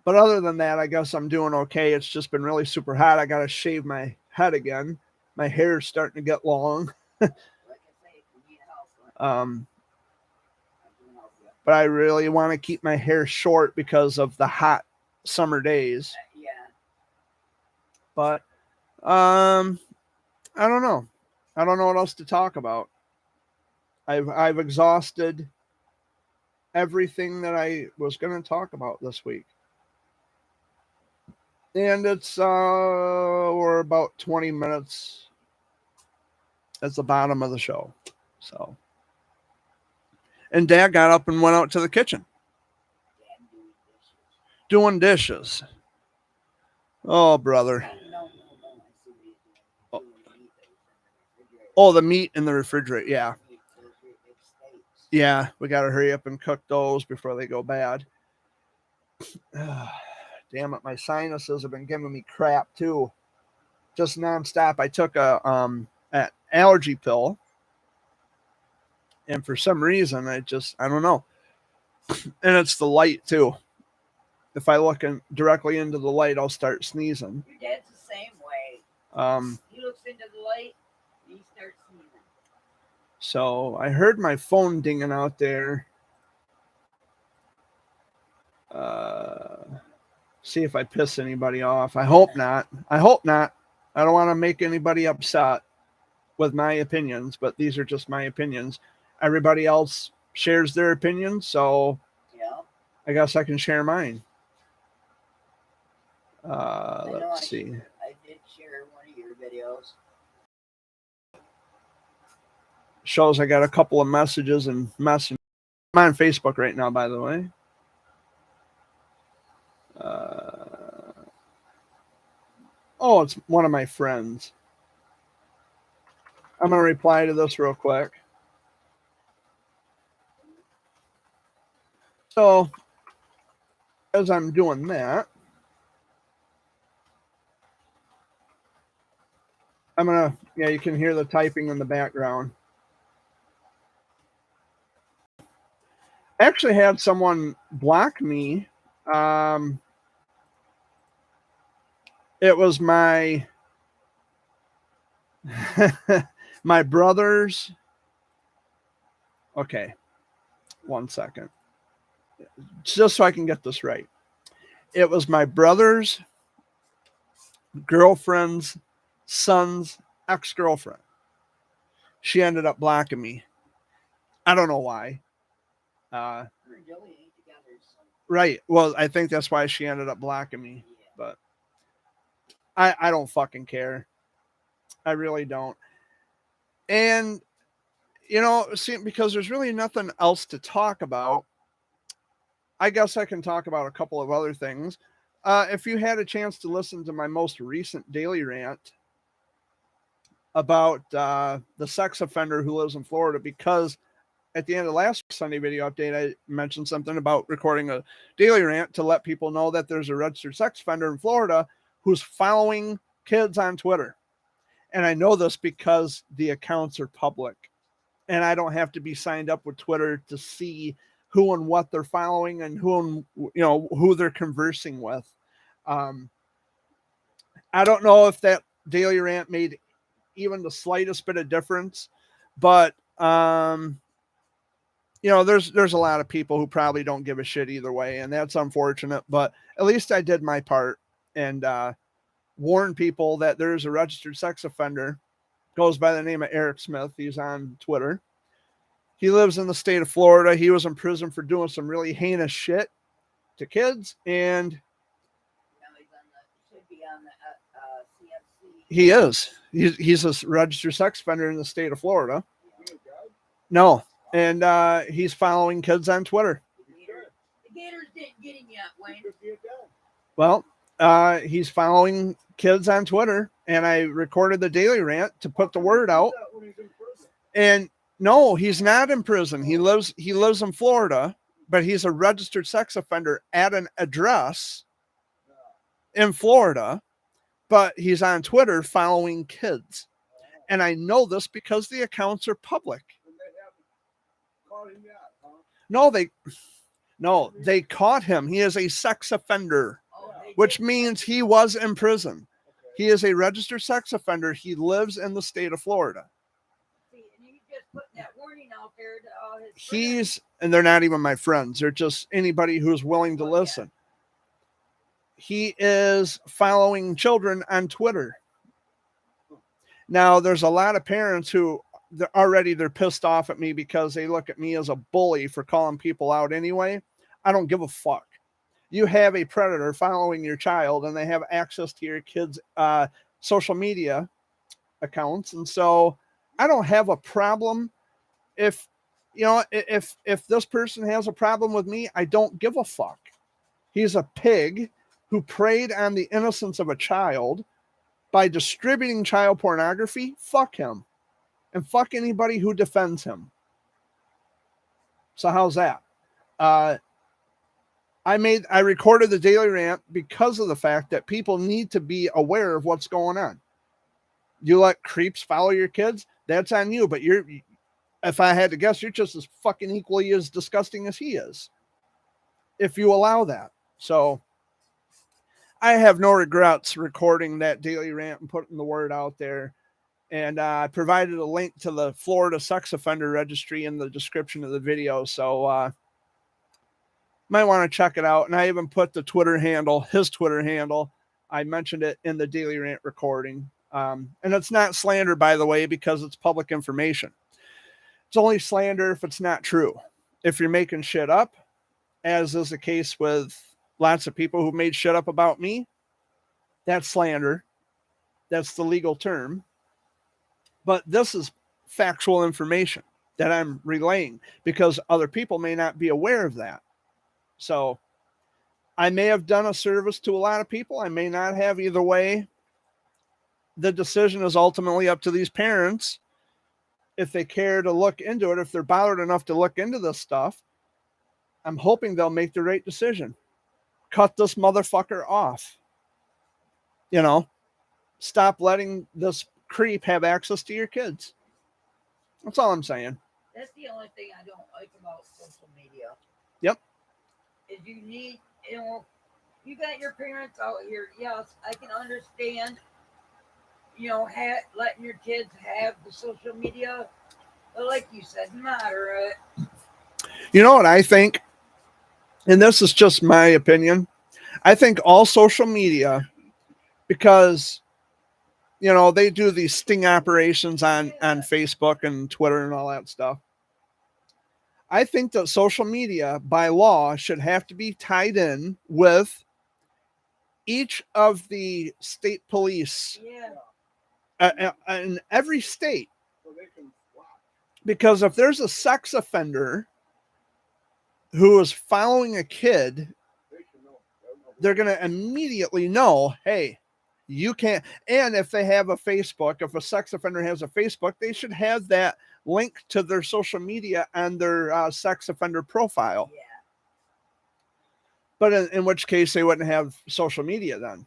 Speaker 1: other than that, I guess I'm doing okay. It's just been really super hot. I got to shave my head again. My hair is starting to get long.
Speaker 2: Like I say, if you need help,
Speaker 1: But I really want to keep my hair short because of the hot summer days.
Speaker 2: yeah.
Speaker 1: But I don't know. I don't know what else to talk about. I've exhausted everything that I was going to talk about this week. And it's we're about 20 minutes at the bottom of the show. So, and Dad got up and went out to the kitchen doing dishes. Oh, brother. Oh, the meat in the refrigerator. Yeah. Yeah, we got to hurry up and cook those before they go bad. Damn it, my sinuses have been giving me crap too. Just nonstop. I took an allergy pill, and for some reason, I don't know. And it's the light too. If I look directly into the light, I'll start sneezing.
Speaker 2: Your dad's the same way. He looks into the light, and he starts sneezing.
Speaker 1: So I heard my phone dinging out there. See if I piss anybody off. I hope not. I don't want to make anybody upset with my opinions, but these are just my opinions. Everybody else shares their opinions, so
Speaker 2: Yeah.
Speaker 1: I guess I can share mine. Let's see.
Speaker 2: I did share one of your videos.
Speaker 1: Shows I got a couple of messages and message. I'm on Facebook right now, by the way. Oh, it's one of my friends. I'm going to reply to this real quick. So, as I'm doing that, I'm going to, you can hear the typing in the background. I actually had someone block me. It was my my brother's. Okay, 1 second. Just so I can get this right. It was my brother's girlfriend's son's ex-girlfriend. She ended up blocking me. I don't know why. Right. Well, I think that's why she ended up blocking me. But I don't fucking care. I really don't. And, see, because there's really nothing else to talk about, I guess I can talk about a couple of other things. If you had a chance to listen to my most recent daily rant about the sex offender who lives in Florida, because at the end of last Sunday video update, I mentioned something about recording a daily rant to let people know that there's a registered sex offender in Florida who's following kids on Twitter. And I know this because the accounts are public and I don't have to be signed up with Twitter to see who and what they're following and who they're conversing with. I don't know if that daily rant made even the slightest bit of difference, But you know, there's a lot of people who probably don't give a shit either way, and that's unfortunate. But at least I did my part and warn people that there's a registered sex offender, goes by the name of Eric Smith. He's on Twitter. He lives in the state of Florida. He was in prison for doing some really heinous shit to kids, and
Speaker 2: Now should be on the CFC.
Speaker 1: he is. He's a registered sex offender in the state of Florida. No, and he's following kids on Twitter.
Speaker 2: The Gators didn't get him yet, Wayne.
Speaker 1: Well, he's following kids on Twitter, and I recorded the daily rant to put the word out. And no, he's not in prison. He lives in Florida, but he's a registered sex offender at an address in Florida, but he's on Twitter following kids. And I know this because the accounts are public. No, they caught him. He is a sex offender, which means he was in prison. He is a registered sex offender. He lives in the state of Florida.
Speaker 2: See, and he just put that warning out there to all his friends.
Speaker 1: He's, and they're not even my friends. They're just anybody who's willing to listen. He is following children on Twitter. Now, there's a lot of parents who they're pissed off at me because they look at me as a bully for calling people out anyway. I don't give a fuck. You have a predator following your child, and they have access to your kids' social media accounts, and so I don't have a problem if this person has a problem with me. I don't give a fuck. He's a pig who preyed on the innocence of a child by distributing child pornography. Fuck him, and fuck anybody who defends him. So how's that? I recorded the daily rant because of the fact that people need to be aware of what's going on. You let creeps follow your kids, that's on you. But if I had to guess, you're just as fucking equally as disgusting as he is, if you allow that. So I have no regrets recording that daily rant and putting the word out there. And I provided a link to the Florida Sex Offender Registry in the description of the video. So might want to check it out. And I even put the Twitter handle, his Twitter handle. I mentioned it in the daily rant recording. And it's not slander, by the way, because it's public information. It's only slander if it's not true. If you're making shit up, as is the case with lots of people who made shit up about me, that's slander. That's the legal term. But this is factual information that I'm relaying because other people may not be aware of that. So I may have done a service to a lot of people. I may not have. Either way, the decision is ultimately up to these parents. If they care to look into it, if they're bothered enough to look into this stuff, I'm hoping they'll make the right decision. Cut this motherfucker off. You know, stop letting this creep have access to your kids. That's all I'm saying.
Speaker 2: That's the only thing I don't like about social media.
Speaker 1: Yep.
Speaker 2: Is you need, you got your parents out here. Yes, I can understand, letting your kids have the social media. But like you said, moderate.
Speaker 1: You know what I think? And this is just my opinion. I think all social media, because they do these sting operations on Facebook and Twitter and all that stuff. I think that social media by law should have to be tied in with each of the state police in every state. Because if there's a sex offender who is following a kid, they're going to immediately know, hey, you can't. And if they have a Facebook, if a sex offender has a Facebook, they should have that link to their social media and their sex offender profile.
Speaker 2: Yeah.
Speaker 1: But in which case they wouldn't have social media then.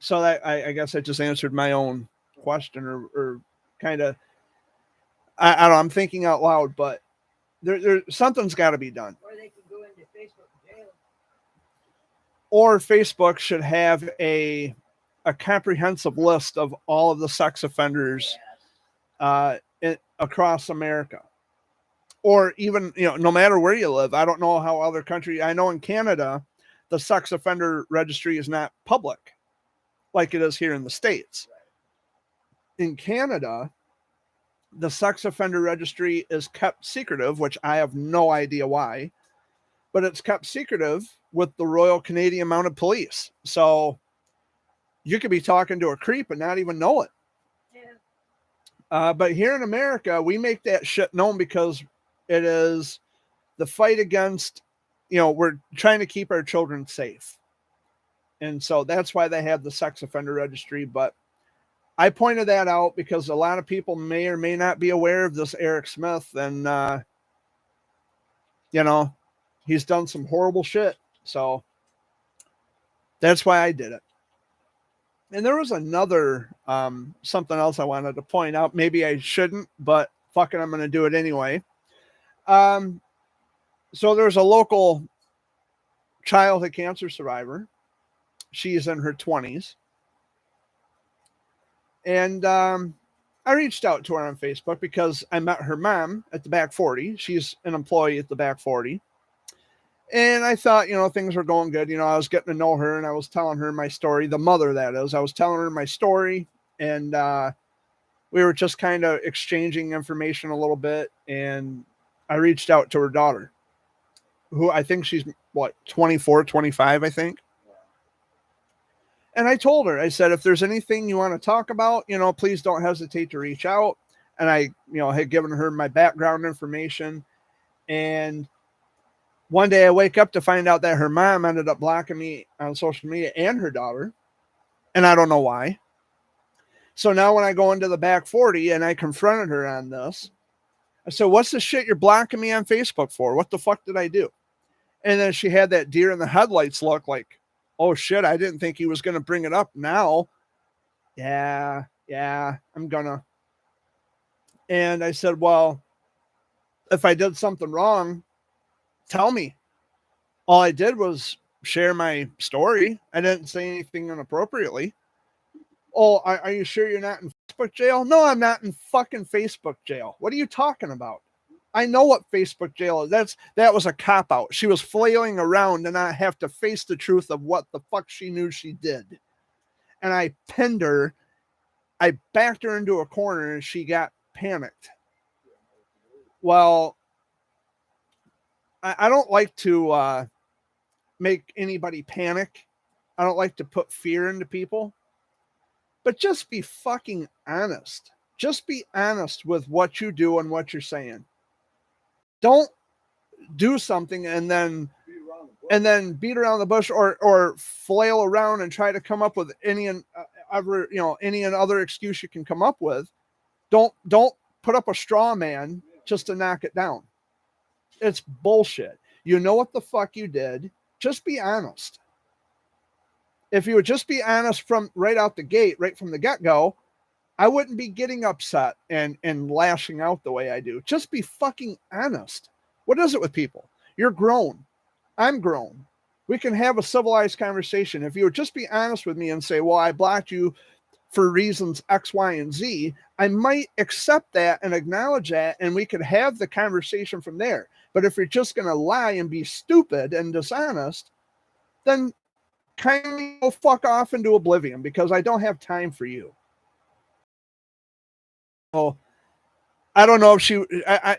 Speaker 1: So that I guess I just answered my own question or kind of, I don't know, I'm thinking out loud, but there something's got to be done.
Speaker 2: Or they could go into Facebook jail.
Speaker 1: Or Facebook should have a comprehensive list of all of the sex offenders,
Speaker 2: Yes.
Speaker 1: and they should have a link to their social media. And then that way, if they have a Facebook, if a sex offender has a Facebook, they should have that link to their sex offender profile. But in which case they wouldn't have social media then. So I guess I just answered my own question or kind of, I don't know, I'm thinking out loud, but there something's got to be done. across America. Or even, no matter where you live. I don't know how other countries, I know in Canada, the sex offender registry is not public like it is here in the States. In Canada, the sex offender registry is kept secretive, which I have no idea why, but it's kept secretive with the Royal Canadian Mounted Police. So you could be talking to a creep and not even know it.
Speaker 2: Yeah.
Speaker 1: But here in America, we make that shit known because it is the fight against, we're trying to keep our children safe. And so that's why they have the sex offender registry. But I pointed that out because a lot of people may or may not be aware of this Eric Smith. And, he's done some horrible shit. So that's why I did it. And there was another, something else I wanted to point out. Maybe I shouldn't, but fuck it, I'm going to do it anyway. So there's a local childhood cancer survivor. She's in her 20s. And I reached out to her on Facebook because I met her mom at the Back 40. She's an employee at the Back 40. And I thought, things were going good. I was getting to know her and I was telling her my story, the mother that is. I was telling her my story and we were just kind of exchanging information a little bit. And I reached out to her daughter, who I think she's, 24, 25, I think. And I told her, I said, if there's anything you want to talk about, please don't hesitate to reach out. And I, had given her my background information. And one day I wake up to find out that her mom ended up blocking me on social media and her daughter. And I don't know why. So now when I go into the Back 40 and I confronted her on this, I said, what's the shit you're blocking me on Facebook for? What the fuck did I do? And then she had that deer in the headlights look like, oh shit, I didn't think he was going to bring it up now. Yeah, I'm gonna. And I said, well, if I did something wrong, tell me. All I did was share my story. I didn't say anything inappropriately. Oh, are you sure you're not in Facebook jail? No, I'm not in fucking Facebook jail. What are you talking about? I know what Facebook jail is. That was a cop-out. She was flailing around and I have to face the truth of what the fuck she knew she did. And I pinned her. I backed her into a corner and she got panicked. Well, I don't like to make anybody panic. I don't like to put fear into people. But just be fucking honest. Just be honest with what you do and what you're saying. Don't do something and then beat around the bush or flail around and try to come up with any and other excuse you can come up with. Don't put up a straw man just to knock it down. It's bullshit. You know what the fuck you did. Just be honest. If you would just be honest from right out the gate, right from the get-go, I wouldn't be getting upset and lashing out the way I do. Just be fucking honest. What is it with people? You're grown. I'm grown. We can have a civilized conversation. If you would just be honest with me and say, well, I blocked you for reasons X, Y, and Z, I might accept that and acknowledge that, and we could have the conversation from there. But if you're just going to lie and be stupid and dishonest, then kindly go fuck off into oblivion because I don't have time for you. Oh, I don't know if she, and that's, I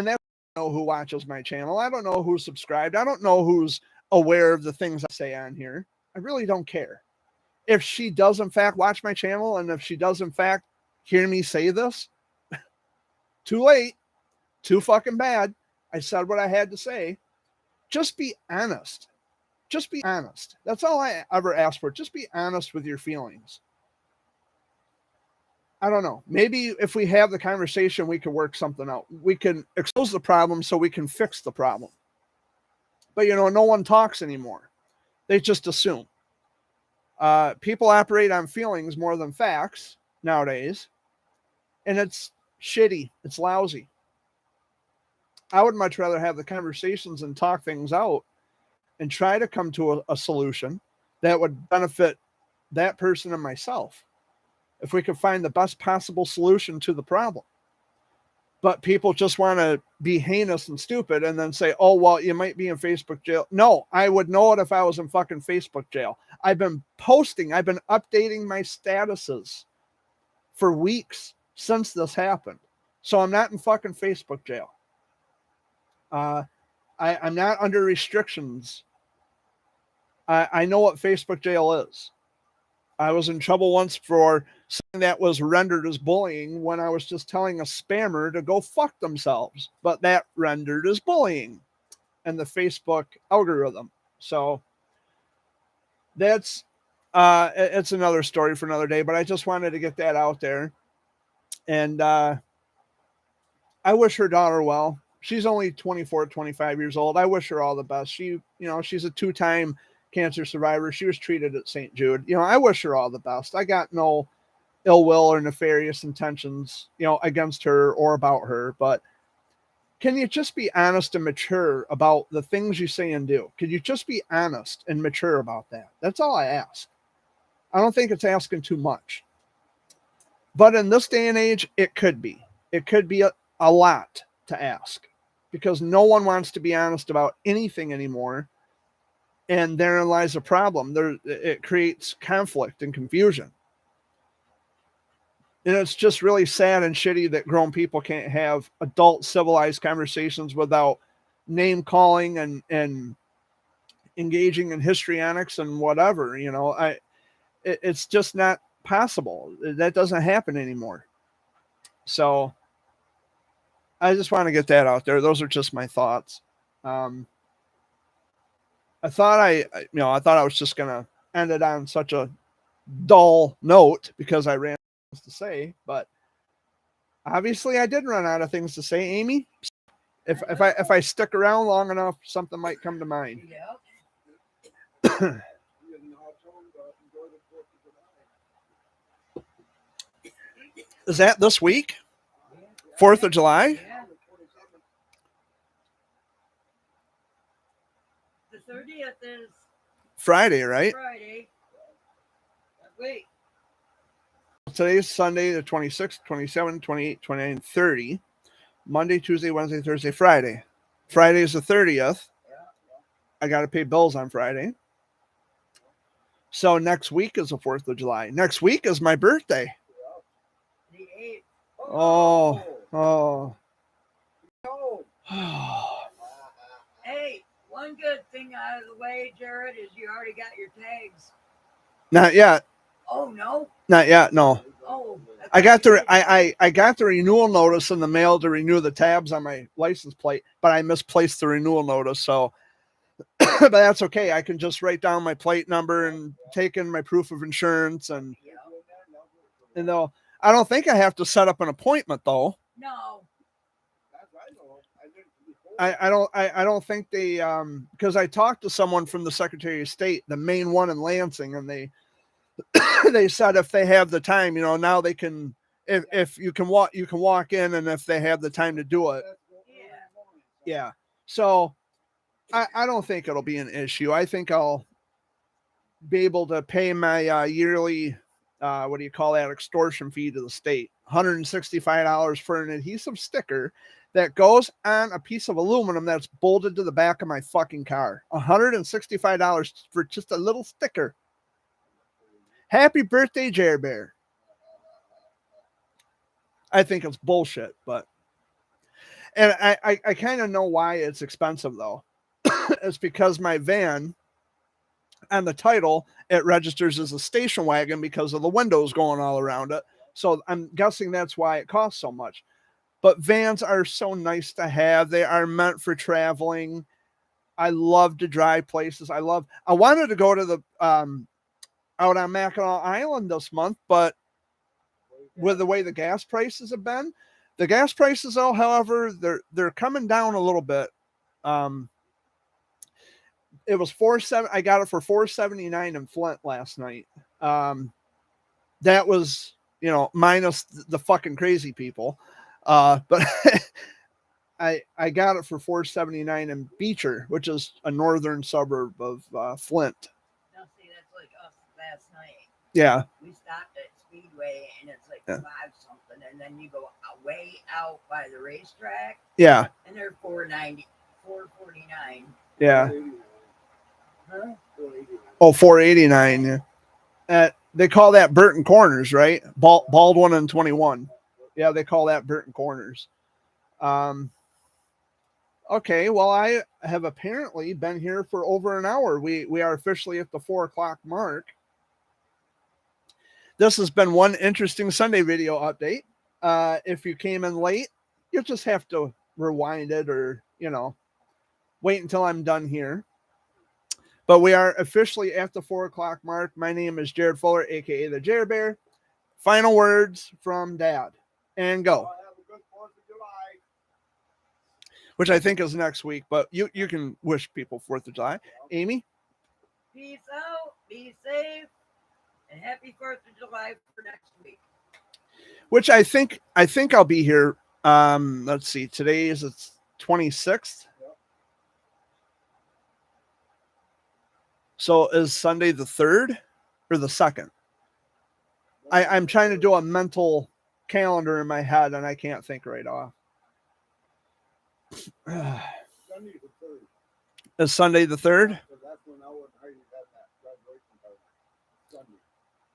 Speaker 1: don't know who watches my channel. I don't know who's subscribed. I don't know who's aware of the things I say on here. I really don't care. If she does in fact watch my channel and if she does in fact hear me say this, too late, too fucking bad. I said what I had to say. Just be honest. Just be honest. That's all I ever ask for. Just be honest with your feelings. I don't know. Maybe if we have the conversation, we can work something out. We can expose the problem so we can fix the problem. But, no one talks anymore. They just assume. People operate on feelings more than facts nowadays. And it's shitty. It's lousy. I would much rather have the conversations and talk things out and try to come to a solution that would benefit that person and myself. if we could find the best possible solution to the problem. But people just want to be heinous and stupid and then say, oh, well, you might be in Facebook jail. No, I would know it if I was in fucking Facebook jail. I've been updating my statuses for weeks since this happened. So I'm not in fucking Facebook jail. I'm not under restrictions. I know what Facebook jail is. I was in trouble once for something that was rendered as bullying when I was just telling a spammer to go fuck themselves. But that rendered as bullying and the Facebook algorithm. So that's it's another story for another day, but I just wanted to get that out there. And I wish her daughter well. She's only 24, 25 years old. I wish her all the best. She's a 2-time cancer survivor. She was treated at St. Jude. I wish her all the best. I got no ill will or nefarious intentions, against her or about her. But can you just be honest and mature about the things you say and do? Could you just be honest and mature about that? That's all I ask. I don't think it's asking too much. But in this day and age, it could be. It could be a lot to ask because no one wants to be honest about anything anymore. And therein lies a problem. It creates conflict and confusion. And it's just really sad and shitty that grown people can't have adult civilized conversations without name calling and engaging in histrionics and whatever. It's just not possible. That doesn't happen anymore. So I just want to get that out there. Those are just my thoughts. I thought I was just gonna end it on such a dull note because I ran out of things to say, but obviously I did run out of things to say, Amy. If I stick around long enough, something might come to mind.
Speaker 2: Yeah.
Speaker 1: Is that this week? 4th of July?
Speaker 2: Yeah. The 30th is
Speaker 1: Friday, right?
Speaker 2: Friday. Wait.
Speaker 1: Today's Sunday, the 26th, 27th, 28th, 29th, 30. Monday, Tuesday, Wednesday, Thursday, Friday. Friday is the 30th. I got to pay bills on Friday. So next week is the 4th of July. Next week is my birthday.
Speaker 2: The 8th.
Speaker 1: Oh.
Speaker 2: Hey, one good thing out of the way, Jared, is you already got your tags.
Speaker 1: Not yet.
Speaker 2: Oh no.
Speaker 1: Not yet. No.
Speaker 2: Oh.
Speaker 1: I got the renewal notice in the mail to renew the tabs on my license plate, but I misplaced the renewal notice. So, but that's okay. I can just write down my plate number and take in my proof of insurance, and though I don't think I have to set up an appointment though.
Speaker 2: No.
Speaker 1: I don't think they because I talked to someone from the Secretary of State, the main one in Lansing, and they they said if they have the time, now they can if you can walk in, and if they have the time to do it. Yeah. So I don't think it'll be an issue. I think I'll be able to pay my yearly extortion fee to the state, $165 for an adhesive sticker that goes on a piece of aluminum that's bolted to the back of my fucking car. $165 for just a little sticker. Happy birthday, Jer Bear. I think it's bullshit, but and I kind of know why it's expensive though. It's because my van on the title, it registers as a station wagon because of the windows going all around it. So I'm guessing that's why it costs so much. But vans are so nice to have. They are meant for traveling. I love to drive places. I wanted to go to the out on Mackinac Island this month, but with the way the gas prices have been, the gas prices, though, however, they're coming down a little bit. It was I got it for $4.79 in Flint last night. That was, minus the fucking crazy people. But I got it for $4.79 in Beecher, which is a northern suburb of Flint.
Speaker 2: Now see, that's like us last night.
Speaker 1: Yeah.
Speaker 2: We stopped at Speedway, and it's like
Speaker 1: Yeah.
Speaker 2: 5 something, and then you go way out by the racetrack,
Speaker 1: Yeah.
Speaker 2: and they're 449.
Speaker 1: Yeah.
Speaker 3: 489.
Speaker 2: Huh?
Speaker 3: 489.
Speaker 1: Oh, 489. Yeah. They call that Burton Corners, right? Baldwin and 21. Yeah, they call that Burton Corners. Okay, well, I have apparently been here for over an hour. We are officially at the 4 o'clock mark. This has been one interesting Sunday video update. If you came in late, you'll just have to rewind it or, wait until I'm done here. But we are officially at the 4 o'clock mark. My name is Jared Fuller, aka the Jared Bear. Final words from Dad, and go.
Speaker 3: Well, have a good 4th of July.
Speaker 1: Which I think is next week, but you can wish people 4th of July. Amy?
Speaker 2: Peace out, be safe, and happy 4th of July for next week.
Speaker 1: Which I think I'll be here. Let's see. Today is it's 26th.
Speaker 3: Yep.
Speaker 1: So is Sunday the 3rd or the 2nd? I'm trying to do a mental calendar in my head and I can't think right off.
Speaker 3: Sunday the 3rd.
Speaker 1: Is Sunday the 3rd?
Speaker 3: Because that's when Ellen and Heidi had that graduation party. Sunday.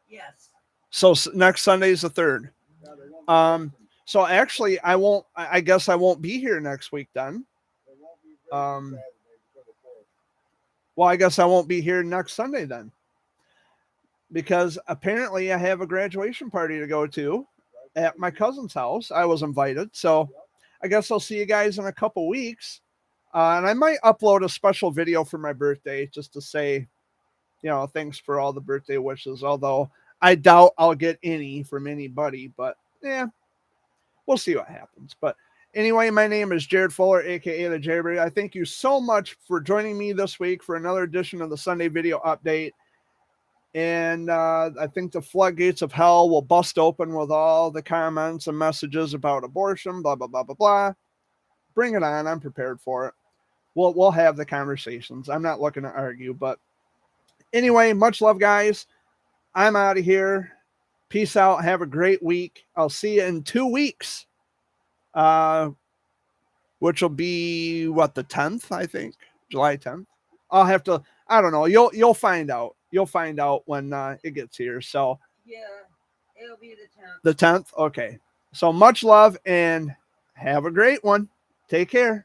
Speaker 2: Yes.
Speaker 1: So next Sunday is the 3rd.
Speaker 3: Yeah, they won't be
Speaker 1: Um,
Speaker 3: dancing.
Speaker 1: So actually I guess I won't be here next week then.
Speaker 3: They won't be ready
Speaker 1: um,
Speaker 3: Saturday because of 4th.
Speaker 1: Well, I guess I won't be here next Sunday then. Because apparently I have a graduation party to go to at my cousin's house. I was invited. So I guess I'll see you guys in a couple weeks. And I might upload a special video for my birthday just to say, thanks for all the birthday wishes. Although I doubt I'll get any from anybody, but yeah, we'll see what happens. But anyway, my name is Jared Fuller, aka the Jared. I thank you so much for joining me this week for another edition of the Sunday video update. And I think the floodgates of hell will bust open with all the comments and messages about abortion, blah, blah, blah, blah, blah. Bring it on. I'm prepared for it. We'll have the conversations. I'm not looking to argue, but anyway, much love, guys. I'm out of here. Peace out. Have a great week. I'll see you in 2 weeks, which will be the 10th, I think, July 10th. I'll have to, I don't know. You'll find out. You'll find out when it gets here. So
Speaker 2: Yeah, it'll be the 10th.
Speaker 1: the 10th. Okay. So much love and have a great one. Take care.